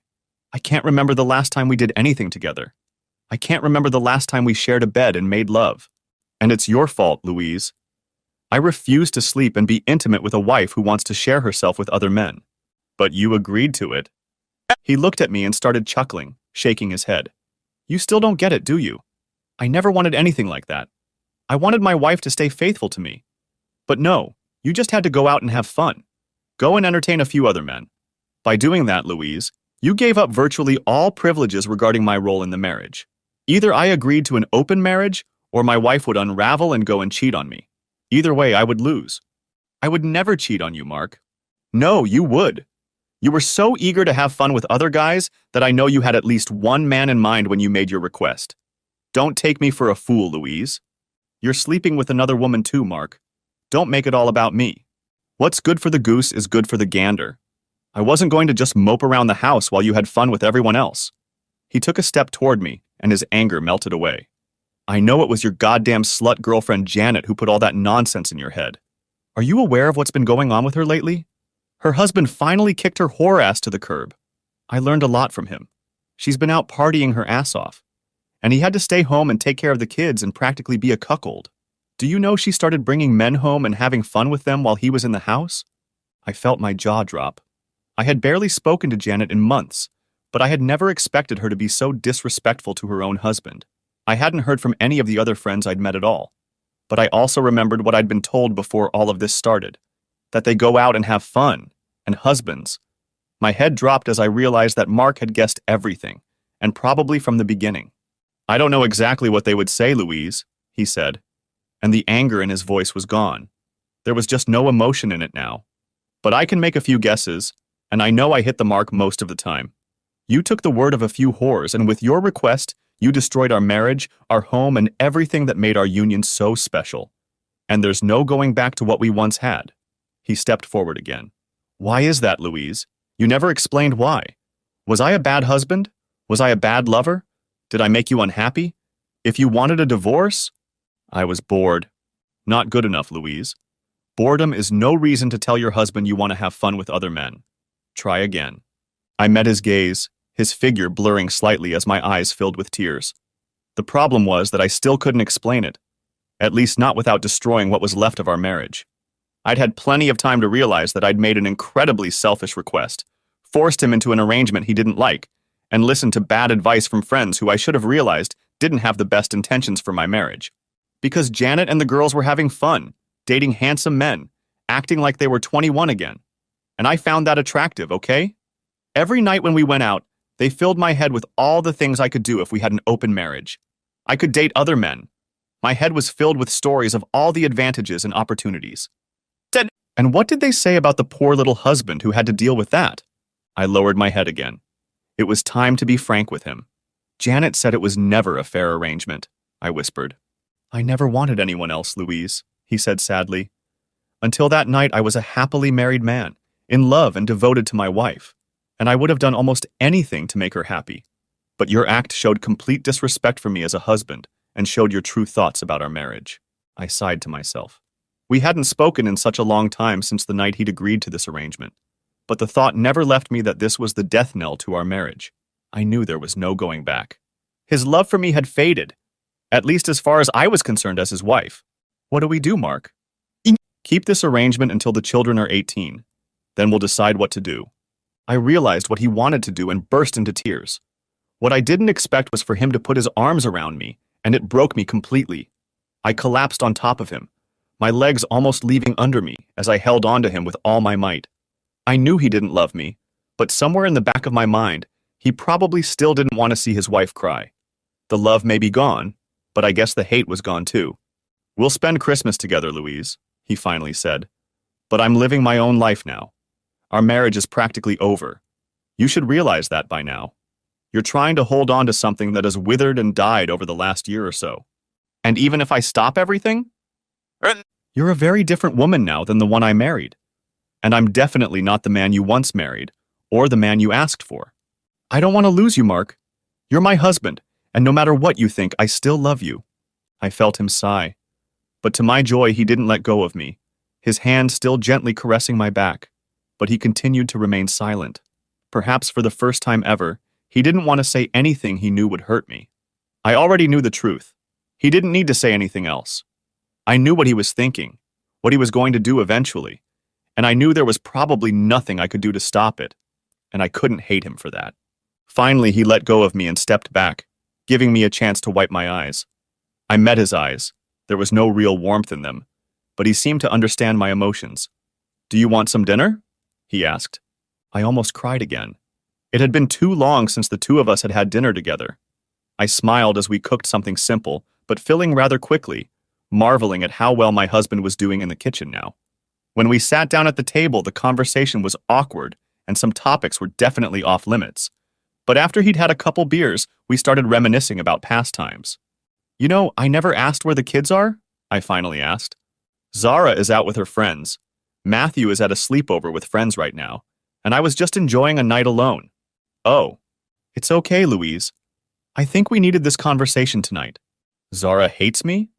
I can't remember the last time we did anything together. I can't remember the last time we shared a bed and made love. And it's your fault, Louise. I refuse to sleep and be intimate with a wife who wants to share herself with other men. But you agreed to it. He looked at me and started chuckling, shaking his head. You still don't get it, do you? I never wanted anything like that. I wanted my wife to stay faithful to me. But no, you just had to go out and have fun. Go and entertain a few other men. By doing that, Louise, you gave up virtually all privileges regarding my role in the marriage. Either I agreed to an open marriage, or my wife would unravel and go and cheat on me. Either way, I would lose. I would never cheat on you, Mark. No, you would. You were so eager to have fun with other guys that I know you had at least one man in mind when you made your request. Don't take me for a fool, Louise. You're sleeping with another woman too, Mark. Don't make it all about me. What's good for the goose is good for the gander. I wasn't going to just mope around the house while you had fun with everyone else. He took a step toward me, and his anger melted away. I know it was your goddamn slut girlfriend Janet who put all that nonsense in your head. Are you aware of what's been going on with her lately? Her husband finally kicked her whore ass to the curb. I learned a lot from him. She's been out partying her ass off. And he had to stay home and take care of the kids and practically be a cuckold. Do you know she started bringing men home and having fun with them while he was in the house? I felt my jaw drop. I had barely spoken to Janet in months, but I had never expected her to be so disrespectful to her own husband. I hadn't heard from any of the other friends I'd met at all. But I also remembered what I'd been told before all of this started, that they go out and have fun, and husbands. My head dropped as I realized that Mark had guessed everything, and probably from the beginning. I don't know exactly what they would say, Louise, he said, and the anger in his voice was gone. There was just no emotion in it now. But I can make a few guesses, and I know I hit the mark most of the time. You took the word of a few whores, and with your request, you destroyed our marriage, our home, and everything that made our union so special. And there's no going back to what we once had. He stepped forward again. Why is that, Louise? You never explained why. Was I a bad husband? Was I a bad lover? Did I make you unhappy? If you wanted a divorce? I was bored. Not good enough, Louise. Boredom is no reason to tell your husband you want to have fun with other men. Try again. I met his gaze, his figure blurring slightly as my eyes filled with tears. The problem was that I still couldn't explain it, at least not without destroying what was left of our marriage. I'd had plenty of time to realize that I'd made an incredibly selfish request, forced him into an arrangement he didn't like, and listened to bad advice from friends who I should have realized didn't have the best intentions for my marriage. Because Janet and the girls were having fun, dating handsome men, acting like they were 21 again. And I found that attractive, okay? Every night when we went out, they filled my head with all the things I could do if we had an open marriage. I could date other men. My head was filled with stories of all the advantages and opportunities. And what did they say about the poor little husband who had to deal with that? I lowered my head again. It was time to be frank with him. Janet said it was never a fair arrangement, I whispered. I never wanted anyone else, Louise, he said sadly. Until that night, I was a happily married man, in love and devoted to my wife, and I would have done almost anything to make her happy. But your act showed complete disrespect for me as a husband and showed your true thoughts about our marriage. I sighed to myself. We hadn't spoken in such a long time since the night he'd agreed to this arrangement, but the thought never left me that this was the death knell to our marriage. I knew there was no going back. His love for me had faded, at least as far as I was concerned as his wife. What do we do, Mark? Keep this arrangement until the children are 18. Then we'll decide what to do. I realized what he wanted to do and burst into tears. What I didn't expect was for him to put his arms around me, and it broke me completely. I collapsed on top of him, my legs almost leaving under me as I held onto him with all my might. I knew he didn't love me, but somewhere in the back of my mind, he probably still didn't want to see his wife cry. The love may be gone, but I guess the hate was gone too. We'll spend Christmas together, Louise, he finally said. But I'm living my own life now. Our marriage is practically over. You should realize that by now. You're trying to hold on to something that has withered and died over the last year or so. And even if I stop everything? You're a very different woman now than the one I married. And I'm definitely not the man you once married, or the man you asked for. I don't want to lose you, Mark. You're my husband, and no matter what you think, I still love you. I felt him sigh. But to my joy, he didn't let go of me, his hand still gently caressing my back. But he continued to remain silent. Perhaps for the first time ever, he didn't want to say anything he knew would hurt me. I already knew the truth. He didn't need to say anything else. I knew what he was thinking, what he was going to do eventually, and I knew there was probably nothing I could do to stop it, and I couldn't hate him for that. Finally, he let go of me and stepped back, giving me a chance to wipe my eyes. I met his eyes. There was no real warmth in them, but he seemed to understand my emotions. Do you want some dinner? He asked. I almost cried again. It had been too long since the two of us had had dinner together. I smiled as we cooked something simple, but filling rather quickly, marveling at how well my husband was doing in the kitchen now. When we sat down at the table, the conversation was awkward, and some topics were definitely off limits. But after he'd had a couple beers, we started reminiscing about past times. You know, I never asked where the kids are, I finally asked. Zara is out with her friends. Matthew is at a sleepover with friends right now, and I was just enjoying a night alone. Oh, it's okay, Louise. I think we needed this conversation tonight. Zara hates me?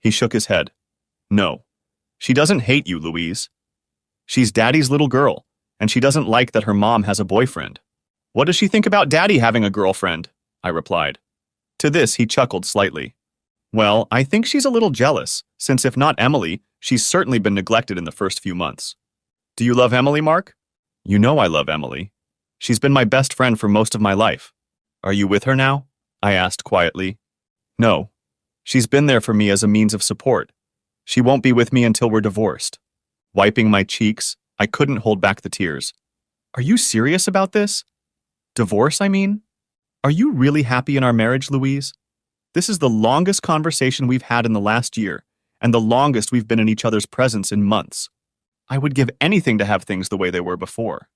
He shook his head. No. She doesn't hate you, Louise. She's Daddy's little girl, and she doesn't like that her mom has a boyfriend. What does she think about Daddy having a girlfriend? I replied. To this, he chuckled slightly. Well, I think she's a little jealous, since if not Emily, she's certainly been neglected in the first few months. Do you love Emily, Mark? You know I love Emily. She's been my best friend for most of my life. Are you with her now? I asked quietly. No. She's been there for me as a means of support. She won't be with me until we're divorced. Wiping my cheeks, I couldn't hold back the tears. Are you serious about this? Divorce, I mean? Are you really happy in our marriage, Louise? This is the longest conversation we've had in the last year, and the longest we've been in each other's presence in months. I would give anything to have things the way they were before.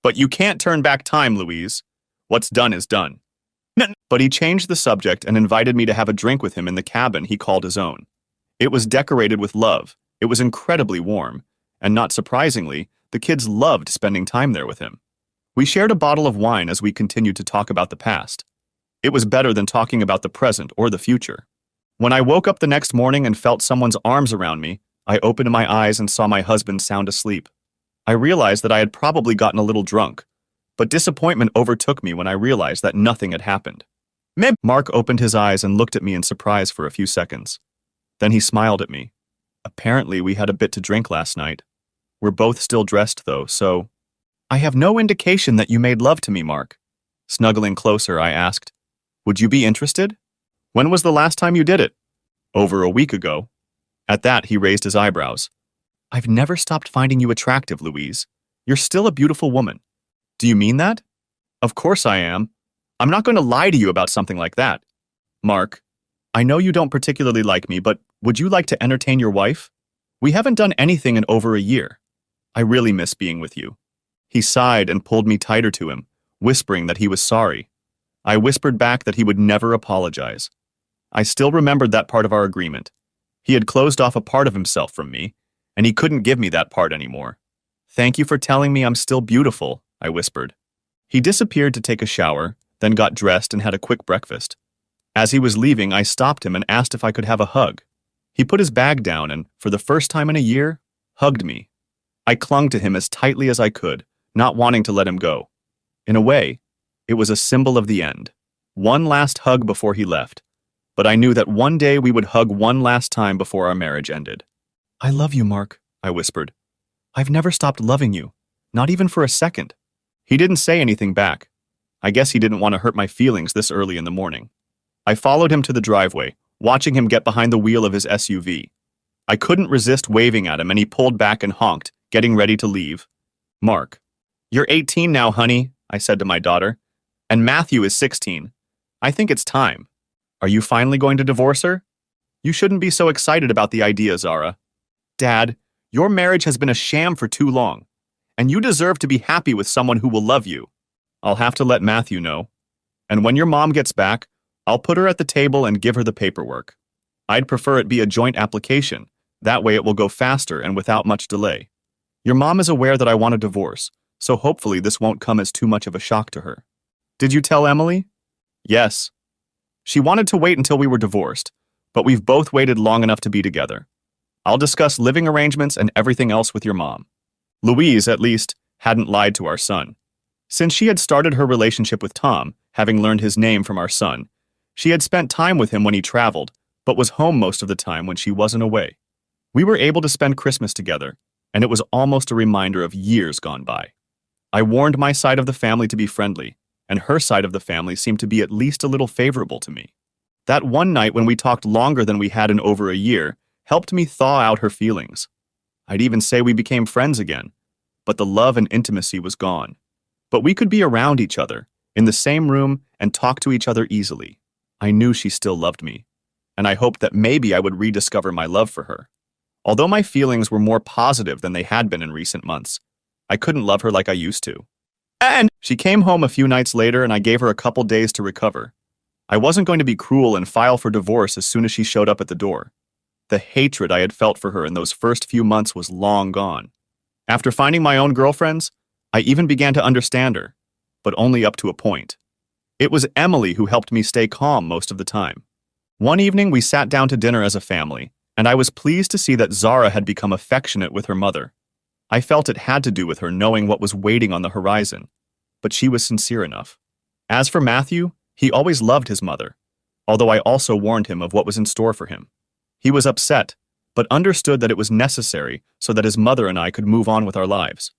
But you can't turn back time, Louise. What's done is done. But he changed the subject and invited me to have a drink with him in the cabin he called his own. It was decorated with love, it was incredibly warm, and not surprisingly, the kids loved spending time there with him. We shared a bottle of wine as we continued to talk about the past. It was better than talking about the present or the future. When I woke up the next morning and felt someone's arms around me, I opened my eyes and saw my husband sound asleep. I realized that I had probably gotten a little drunk, but disappointment overtook me when I realized that nothing had happened. Mark opened his eyes and looked at me in surprise for a few seconds. Then he smiled at me. Apparently, we had a bit to drink last night. We're both still dressed, though, so... I have no indication that you made love to me, Mark. Snuggling closer, I asked, would you be interested? When was the last time you did it? Over a week ago. At that, he raised his eyebrows. I've never stopped finding you attractive, Louise. You're still a beautiful woman. Do you mean that? Of course I am. I'm not going to lie to you about something like that. Mark, I know you don't particularly like me, but would you like to entertain your wife? We haven't done anything in over a year. I really miss being with you. He sighed and pulled me tighter to him, whispering that he was sorry. I whispered back that he would never apologize. I still remembered that part of our agreement. He had closed off a part of himself from me, and he couldn't give me that part anymore. Thank you for telling me I'm still beautiful, I whispered. He disappeared to take a shower, then got dressed and had a quick breakfast. As he was leaving, I stopped him and asked if I could have a hug. He put his bag down and, for the first time in a year, hugged me. I clung to him as tightly as I could, not wanting to let him go. In a way, it was a symbol of the end. One last hug before he left, but I knew that one day we would hug one last time before our marriage ended. I love you, Mark, I whispered. I've never stopped loving you, not even for a second. He didn't say anything back. I guess he didn't want to hurt my feelings this early in the morning. I followed him to the driveway, watching him get behind the wheel of his SUV. I couldn't resist waving at him and he pulled back and honked, getting ready to leave. Mark, you're 18 now, honey, I said to my daughter, and Matthew is 16. I think it's time. Are you finally going to divorce her? You shouldn't be so excited about the idea, Zara. Dad, your marriage has been a sham for too long, and you deserve to be happy with someone who will love you. I'll have to let Matthew know. And when your mom gets back, I'll put her at the table and give her the paperwork. I'd prefer it be a joint application. That way it will go faster and without much delay. Your mom is aware that I want a divorce, so hopefully this won't come as too much of a shock to her. Did you tell Emily? Yes. She wanted to wait until we were divorced, but we've both waited long enough to be together. I'll discuss living arrangements and everything else with your mom. Louise, at least, hadn't lied to our son. Since she had started her relationship with Tom, having learned his name from our son, she had spent time with him when he traveled, but was home most of the time when she wasn't away. We were able to spend Christmas together, and it was almost a reminder of years gone by. I warned my side of the family to be friendly, and her side of the family seemed to be at least a little favorable to me. That one night when we talked longer than we had in over a year helped me thaw out her feelings. I'd even say we became friends again, but the love and intimacy was gone. But we could be around each other, in the same room, and talk to each other easily. I knew she still loved me, and I hoped that maybe I would rediscover my love for her. Although my feelings were more positive than they had been in recent months, I couldn't love her like I used to. And she came home a few nights later and I gave her a couple days to recover. I wasn't going to be cruel and file for divorce as soon as she showed up at the door. The hatred I had felt for her in those first few months was long gone. After finding my own girlfriends, I even began to understand her, but only up to a point. It was Emily who helped me stay calm most of the time. One evening, we sat down to dinner as a family, and I was pleased to see that Zara had become affectionate with her mother. I felt it had to do with her knowing what was waiting on the horizon, but she was sincere enough. As for Matthew, he always loved his mother, although I also warned him of what was in store for him. He was upset, but understood that it was necessary so that his mother and I could move on with our lives.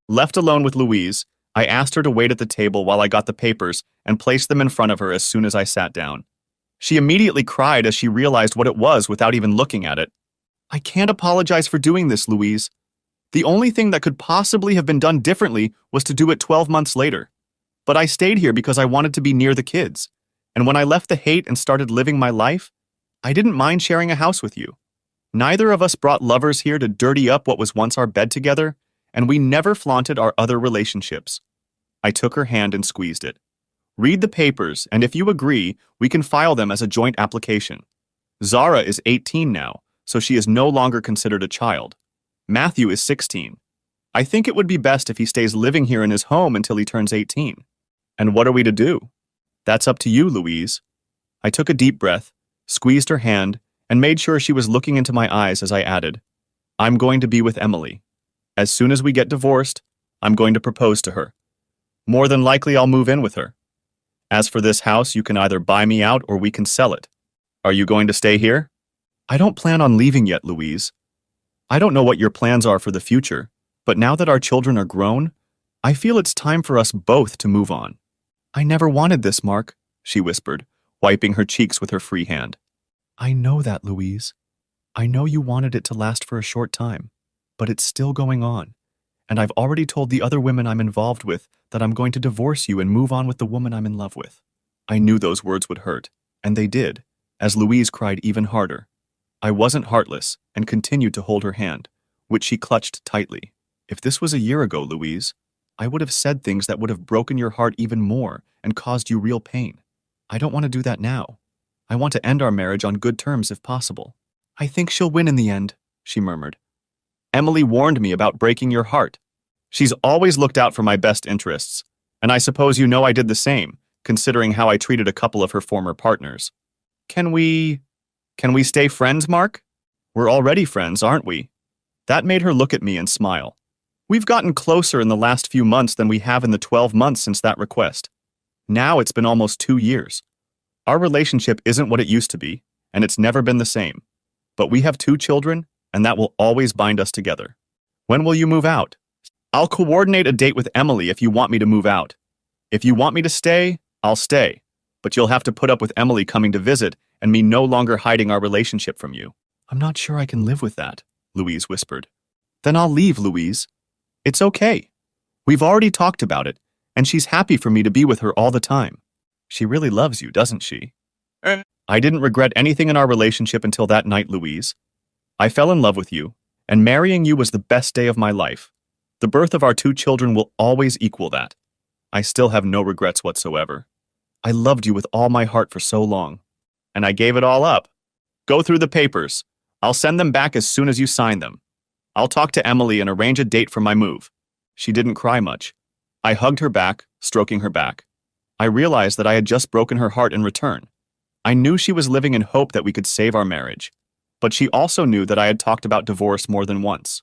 Left alone with Louise, I asked her to wait at the table while I got the papers and placed them in front of her as soon as I sat down. She immediately cried as she realized what it was without even looking at it. "I can't apologize for doing this, Louise. The only thing that could possibly have been done differently was to do it 12 months later. But I stayed here because I wanted to be near the kids. And when I left the hate and started living my life, I didn't mind sharing a house with you. Neither of us brought lovers here to dirty up what was once our bed together, and we never flaunted our other relationships." I took her hand and squeezed it. "Read the papers, and if you agree, we can file them as a joint application. Zara is 18 now, so she is no longer considered a child. Matthew is 16. I think it would be best if he stays living here in his home until he turns 18. And what are we to do?" "That's up to you, Louise." I took a deep breath, squeezed her hand, and made sure she was looking into my eyes as I added, "I'm going to be with Emily. As soon as we get divorced, I'm going to propose to her. More than likely, I'll move in with her. As for this house, you can either buy me out or we can sell it. Are you going to stay here?" "I don't plan on leaving yet, Louise. I don't know what your plans are for the future, but now that our children are grown, I feel it's time for us both to move on." "I never wanted this, Mark," she whispered, wiping her cheeks with her free hand. "I know that, Louise. I know you wanted it to last for a short time, but it's still going on. And I've already told the other women I'm involved with that I'm going to divorce you and move on with the woman I'm in love with." I knew those words would hurt, and they did, as Louise cried even harder. I wasn't heartless and continued to hold her hand, which she clutched tightly. "If this was a year ago, Louise, I would have said things that would have broken your heart even more and caused you real pain. I don't want to do that now. I want to end our marriage on good terms if possible." "I think she'll win in the end," she murmured. "Emily warned me about breaking your heart. She's always looked out for my best interests, and I suppose you know I did the same, considering how I treated a couple of her former partners. Can we stay friends, Mark? We're already friends, aren't we?" That made her look at me and smile. "We've gotten closer in the last few months than we have in the 12 months since that request. Now it's been almost 2 years. Our relationship isn't what it used to be, and it's never been the same. But we have 2 children, and that will always bind us together. When will you move out?" "I'll coordinate a date with Emily if you want me to move out. If you want me to stay, I'll stay, but you'll have to put up with Emily coming to visit and me no longer hiding our relationship from you." "I'm not sure I can live with that," Louise whispered. "Then I'll leave, Louise. It's okay. We've already talked about it, and she's happy for me to be with her all the time. She really loves you, doesn't she?" I didn't regret anything in our relationship until that night, Louise. I fell in love with you, and marrying you was the best day of my life. The birth of our 2 children will always equal that. I still have no regrets whatsoever. I loved you with all my heart for so long, and I gave it all up. Go through the papers. I'll send them back as soon as you sign them. I'll talk to Emily and arrange a date for my move." She didn't cry much. I hugged her back, stroking her back. I realized that I had just broken her heart in return. I knew she was living in hope that we could save our marriage, but she also knew that I had talked about divorce more than once.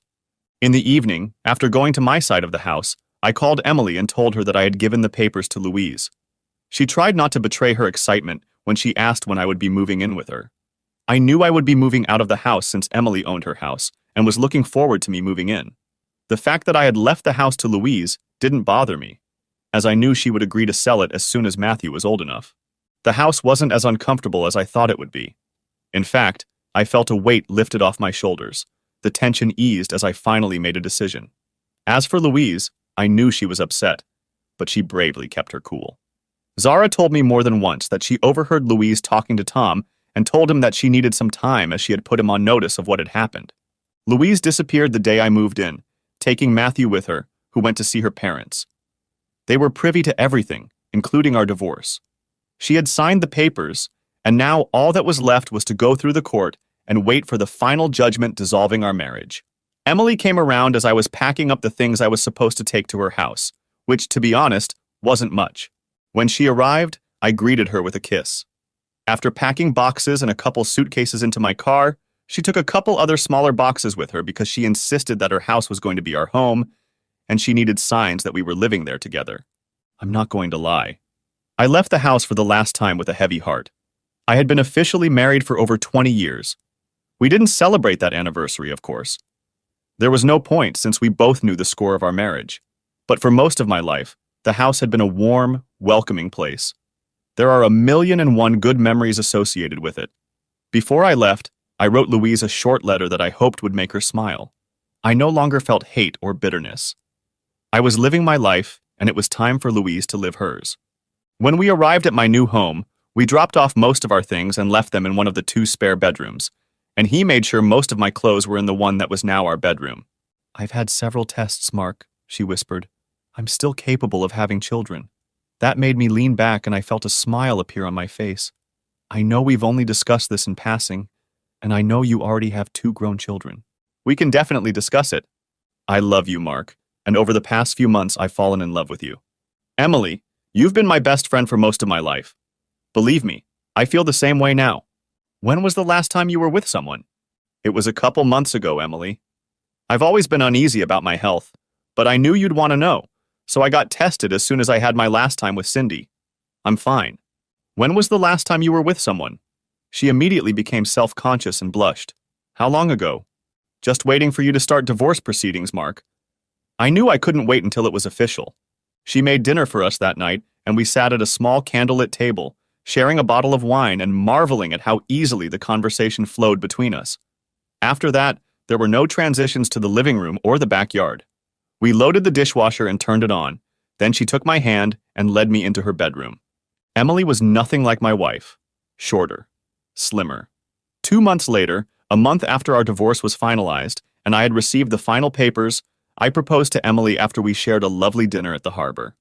In the evening, after going to my side of the house, I called Emily and told her that I had given the papers to Louise. She tried not to betray her excitement when she asked when I would be moving in with her. I knew I would be moving out of the house since Emily owned her house and was looking forward to me moving in. The fact that I had left the house to Louise didn't bother me, as I knew she would agree to sell it as soon as Matthew was old enough. The house wasn't as uncomfortable as I thought it would be. In fact, I felt a weight lifted off my shoulders. The tension eased as I finally made a decision. As for Louise, I knew she was upset, but she bravely kept her cool. Zara told me more than once that she overheard Louise talking to Tom and told him that she needed some time as she had put him on notice of what had happened. Louise disappeared the day I moved in, taking Matthew with her, who went to see her parents. They were privy to everything, including our divorce. She had signed the papers, and now all that was left was to go through the court and wait for the final judgment dissolving our marriage. Emily came around as I was packing up the things I was supposed to take to her house, which, to be honest, wasn't much. When she arrived, I greeted her with a kiss. After packing boxes and a couple suitcases into my car, she took a couple other smaller boxes with her because she insisted that her house was going to be our home, and she needed signs that we were living there together. I'm not going to lie. I left the house for the last time with a heavy heart. I had been officially married for over 20 years. We didn't celebrate that anniversary, of course. There was no point since we both knew the score of our marriage. But for most of my life, the house had been a warm, welcoming place. There are 1,000,001 good memories associated with it. Before I left, I wrote Louise a short letter that I hoped would make her smile. I no longer felt hate or bitterness. I was living my life, and it was time for Louise to live hers. When we arrived at my new home, we dropped off most of our things and left them in one of the 2 spare bedrooms, and he made sure most of my clothes were in the one that was now our bedroom. I've had several tests, Mark, she whispered. I'm still capable of having children. That made me lean back and I felt a smile appear on my face. I know we've only discussed this in passing, and I know you already have 2 grown children. We can definitely discuss it. I love you, Mark, and over the past few months I've fallen in love with you. Emily, you've been my best friend for most of my life. Believe me, I feel the same way now. When was the last time you were with someone? It was a couple months ago, Emily. I've always been uneasy about my health, but I knew you'd want to know, so I got tested as soon as I had my last time with Cindy. I'm fine. When was the last time you were with someone? She immediately became self-conscious and blushed. How long ago? Just waiting for you to start divorce proceedings, Mark. I knew I couldn't wait until it was official. She made dinner for us that night, and we sat at a small candlelit table, sharing a bottle of wine and marveling at how easily the conversation flowed between us. After that, there were no transitions to the living room or the backyard. We loaded the dishwasher and turned it on. Then she took my hand and led me into her bedroom. Emily was nothing like my wife. Shorter. Slimmer. 2 months later, a month after our divorce was finalized, and I had received the final papers, I proposed to Emily after we shared a lovely dinner at the harbor.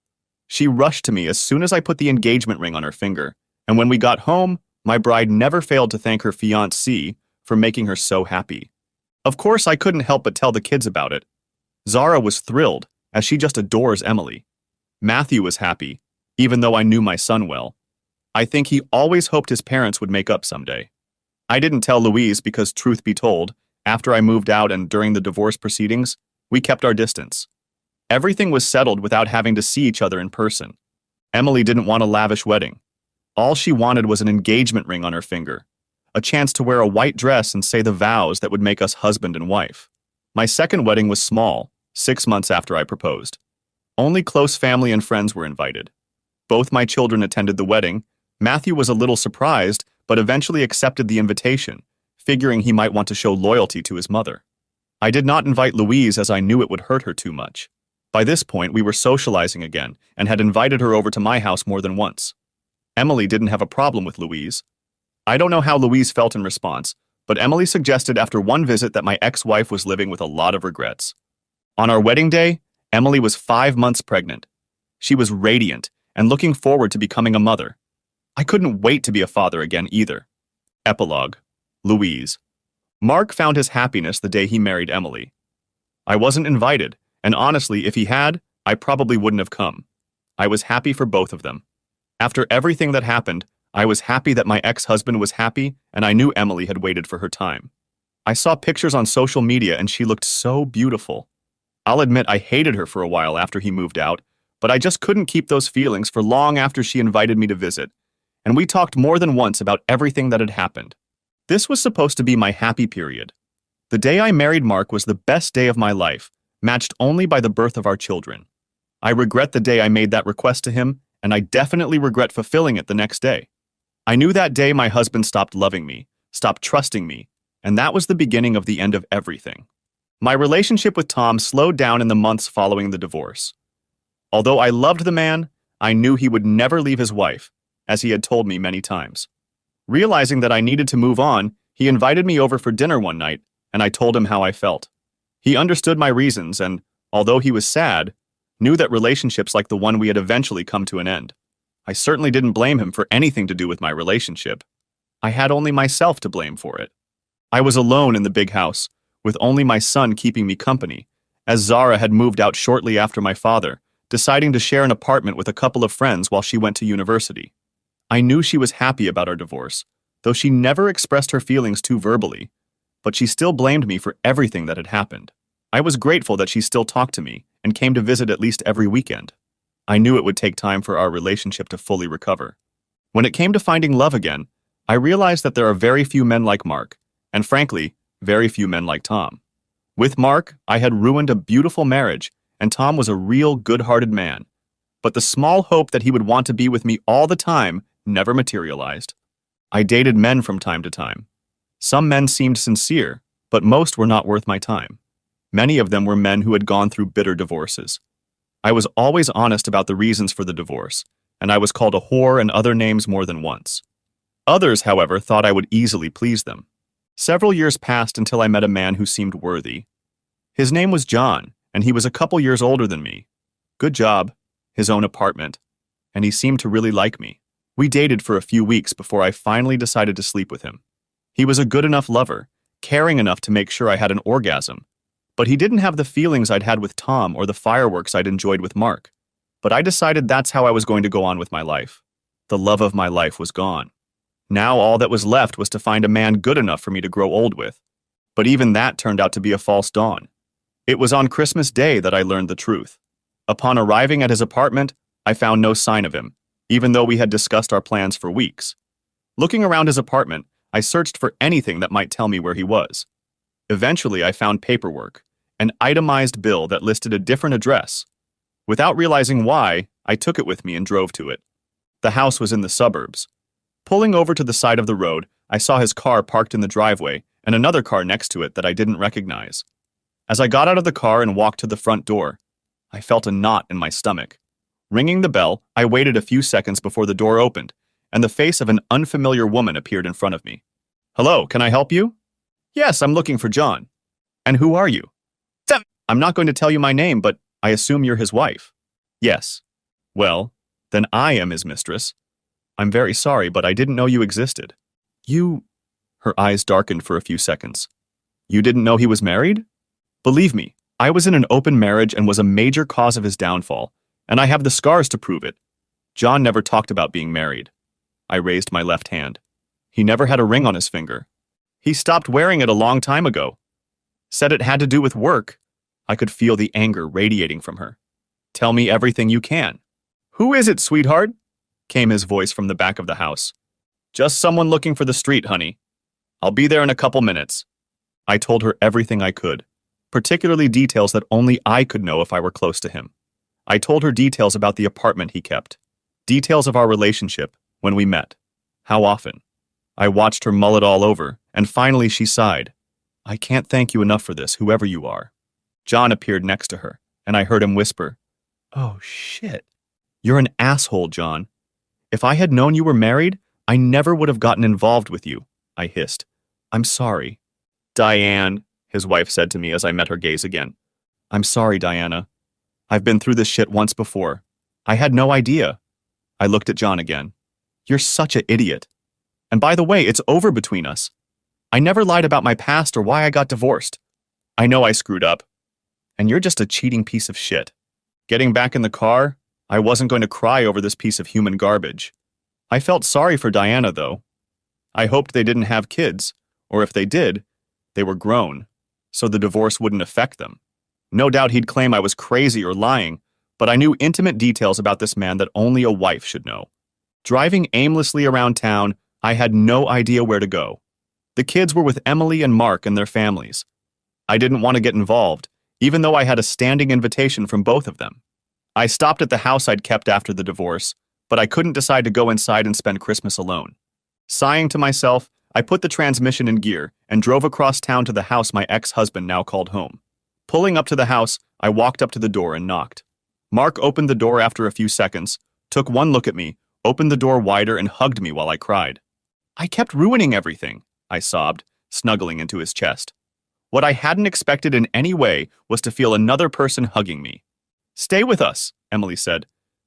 She rushed to me as soon as I put the engagement ring on her finger, and when we got home, my bride never failed to thank her fiancé for making her so happy. Of course, I couldn't help but tell the kids about it. Zara was thrilled, as she just adores Emily. Matthew was happy, even though I knew my son well. I think he always hoped his parents would make up someday. I didn't tell Louise because, truth be told, after I moved out and during the divorce proceedings, we kept our distance. Everything was settled without having to see each other in person. Emily didn't want a lavish wedding. All she wanted was an engagement ring on her finger, a chance to wear a white dress and say the vows that would make us husband and wife. My second wedding was small, 6 months after I proposed. Only close family and friends were invited. Both my children attended the wedding. Matthew was a little surprised, but eventually accepted the invitation, figuring he might want to show loyalty to his mother. I did not invite Louise as I knew it would hurt her too much. By this point, we were socializing again and had invited her over to my house more than once. Emily didn't have a problem with Louise. I don't know how Louise felt in response, but Emily suggested after one visit that my ex-wife was living with a lot of regrets. On our wedding day, Emily was 5 months pregnant. She was radiant and looking forward to becoming a mother. I couldn't wait to be a father again either. Epilogue. Louise. Mark found his happiness the day he married Emily. I wasn't invited, and honestly, if he had, I probably wouldn't have come. I was happy for both of them. After everything that happened, I was happy that my ex-husband was happy, and I knew Emily had waited for her time. I saw pictures on social media and she looked so beautiful. I'll admit I hated her for a while after he moved out, but I just couldn't keep those feelings for long after she invited me to visit, and we talked more than once about everything that had happened. This was supposed to be my happy period. The day I married Mark was the best day of my life, matched only by the birth of our children. I regret the day I made that request to him, and I definitely regret fulfilling it the next day. I knew that day my husband stopped loving me, stopped trusting me, and that was the beginning of the end of everything. My relationship with Tom slowed down in the months following the divorce. Although I loved the man, I knew he would never leave his wife, as he had told me many times. Realizing that I needed to move on, he invited me over for dinner one night, and I told him how I felt. He understood my reasons and, although he was sad, knew that relationships like the one we had eventually come to an end. I certainly didn't blame him for anything to do with my relationship. I had only myself to blame for it. I was alone in the big house, with only my son keeping me company, as Zara had moved out shortly after my father, deciding to share an apartment with a couple of friends while she went to university. I knew she was happy about our divorce, though she never expressed her feelings too verbally, but she still blamed me for everything that had happened. I was grateful that she still talked to me and came to visit at least every weekend. I knew it would take time for our relationship to fully recover. When it came to finding love again, I realized that there are very few men like Mark, and frankly, very few men like Tom. With Mark, I had ruined a beautiful marriage, and Tom was a real good-hearted man. But the small hope that he would want to be with me all the time never materialized. I dated men from time to time. Some men seemed sincere, but most were not worth my time. Many of them were men who had gone through bitter divorces. I was always honest about the reasons for the divorce, and I was called a whore and other names more than once. Others, however, thought I would easily please them. Several years passed until I met a man who seemed worthy. His name was John, and he was a couple years older than me. Good job, his own apartment, and he seemed to really like me. We dated for a few weeks before I finally decided to sleep with him. He was a good enough lover, caring enough to make sure I had an orgasm, but he didn't have the feelings I'd had with Tom or the fireworks I'd enjoyed with Mark. But I decided that's how I was going to go on with my life. The love of my life was gone. Now all that was left was to find a man good enough for me to grow old with. But even that turned out to be a false dawn. It was on Christmas Day that I learned the truth. Upon arriving at his apartment, I found no sign of him, even though we had discussed our plans for weeks. Looking around his apartment, I searched for anything that might tell me where he was. Eventually, I found paperwork, an itemized bill that listed a different address. Without realizing why, I took it with me and drove to it. The house was in the suburbs. Pulling over to the side of the road, I saw his car parked in the driveway and another car next to it that I didn't recognize. As I got out of the car and walked to the front door, I felt a knot in my stomach. Ringing the bell, I waited a few seconds before the door opened, and the face of an unfamiliar woman appeared in front of me. "Hello, can I help you?" "Yes, I'm looking for John." "And who are you?" "I'm not going to tell you my name, but I assume you're his wife." "Yes." "Well, then I am his mistress. I'm very sorry, but I didn't know you existed." "You—" Her eyes darkened for a few seconds. "You didn't know he was married?" "Believe me, I was in an open marriage and was a major cause of his downfall, and I have the scars to prove it. John never talked about being married." I raised my left hand. "He never had a ring on his finger. He stopped wearing it a long time ago. Said it had to do with work." I could feel the anger radiating from her. "Tell me everything you can." "Who is it, sweetheart?" came his voice from the back of the house. "Just someone looking for the street, honey. I'll be there in a couple minutes." I told her everything I could, particularly details that only I could know if I were close to him. I told her details about the apartment he kept, details of our relationship, when we met, how often. I watched her mull it all over, and finally she sighed. "I can't thank you enough for this, whoever you are." John appeared next to her, and I heard him whisper, "Oh, shit. You're an asshole, John. If I had known you were married, I never would have gotten involved with you," I hissed. "I'm sorry." "Diane," his wife said to me as I met her gaze again. "I'm sorry, Diana. I've been through this shit once before. I had no idea." I looked at John again. "You're such an idiot. And by the way, it's over between us. I never lied about my past or why I got divorced. I know I screwed up. And you're just a cheating piece of shit." Getting back in the car, I wasn't going to cry over this piece of human garbage. I felt sorry for Diana, though. I hoped they didn't have kids, or if they did, they were grown, so the divorce wouldn't affect them. No doubt he'd claim I was crazy or lying, but I knew intimate details about this man that only a wife should know. Driving aimlessly around town, I had no idea where to go. The kids were with Emily and Mark and their families. I didn't want to get involved, even though I had a standing invitation from both of them. I stopped at the house I'd kept after the divorce, but I couldn't decide to go inside and spend Christmas alone. Sighing to myself, I put the transmission in gear and drove across town to the house my ex-husband now called home. Pulling up to the house, I walked up to the door and knocked. Mark opened the door after a few seconds, took one look at me, opened the door wider and hugged me while I cried. "I kept ruining everything," I sobbed, snuggling into his chest. What I hadn't expected in any way was to feel another person hugging me. "Stay with us," Emily said.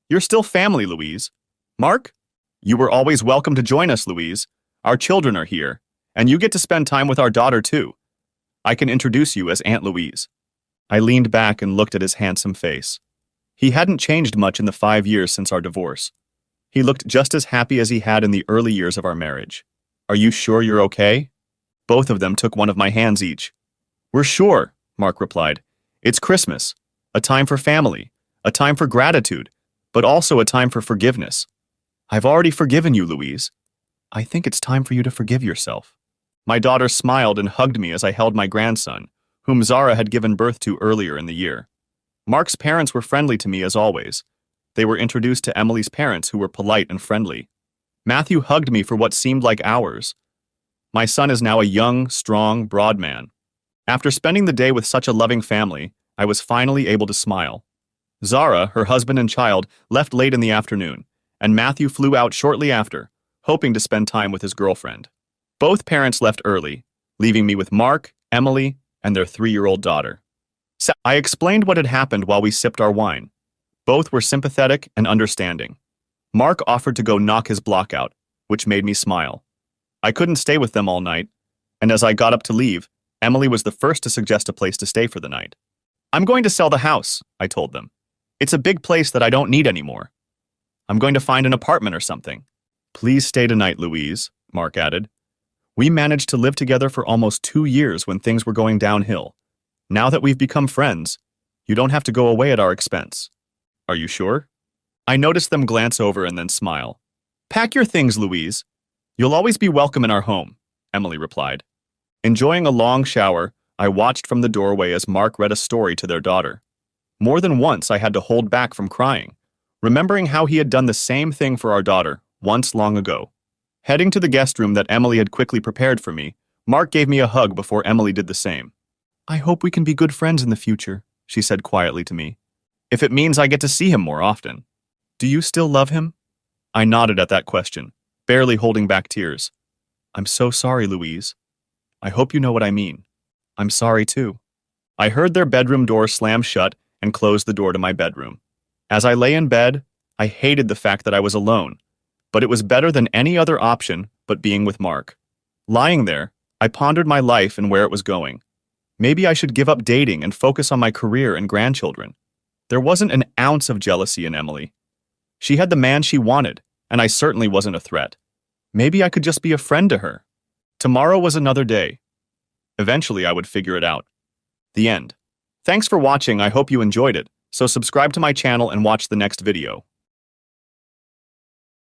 "You're still family, Louise." "Mark? You were always welcome to join us, Louise. Our children are here, and you get to spend time with our daughter, too. I can introduce you as Aunt Louise." I leaned back and looked at his handsome face. He hadn't changed much in the 5 years since our divorce. He looked just as happy as he had in the early years of our marriage. Are you sure you're okay? Both of them took one of my hands each. We're sure, Mark replied. It's Christmas, a time for family, a time for gratitude, but also a time for forgiveness. I've already forgiven you, Louise. I think it's time for you to forgive yourself. My daughter smiled and hugged me as I held my grandson, whom Zara had given birth to earlier in the year. Mark's parents were friendly to me as always. They were introduced to Emily's parents, who were polite and friendly. Matthew hugged me for what seemed like hours. My son is now a young, strong, broad man. After spending the day with such a loving family, I was finally able to smile. Zara, her husband and child, left late in the afternoon, and Matthew flew out shortly after, hoping to spend time with his girlfriend. Both parents left early, leaving me with Mark, Emily, and their 3-year-old daughter. I explained what had happened while we sipped our wine. Both were sympathetic and understanding. Mark offered to go knock his block out, which made me smile. I couldn't stay with them all night, and as I got up to leave, Emily was the first to suggest a place to stay for the night. I'm going to sell the house, I told them. It's a big place that I don't need anymore. I'm going to find an apartment or something. Please stay tonight, Louise, Mark added. We managed to live together for almost 2 years when things were going downhill. Now that we've become friends, you don't have to go away at our expense. Are you sure? I noticed them glance over and then smile. Pack your things, Louise. You'll always be welcome in our home, Emily replied. Enjoying a long shower, I watched from the doorway as Mark read a story to their daughter. More than once I had to hold back from crying, remembering how he had done the same thing for our daughter once long ago. Heading to the guest room that Emily had quickly prepared for me, Mark gave me a hug before Emily did the same. I hope we can be good friends in the future, she said quietly to me. If it means I get to see him more often. Do you still love him? I nodded at that question, barely holding back tears. I'm so sorry, Louise. I hope you know what I mean. I'm sorry too. I heard their bedroom door slam shut and close the door to my bedroom. As I lay in bed, I hated the fact that I was alone, but it was better than any other option but being with Mark. Lying there, I pondered my life and where it was going. Maybe I should give up dating and focus on my career and grandchildren. There wasn't an ounce of jealousy in Emily. She had the man she wanted, and I certainly wasn't a threat. Maybe I could just be a friend to her. Tomorrow was another day. Eventually, I would figure it out. The end. Thanks for watching. I hope you enjoyed it, so subscribe to my channel and watch the next video.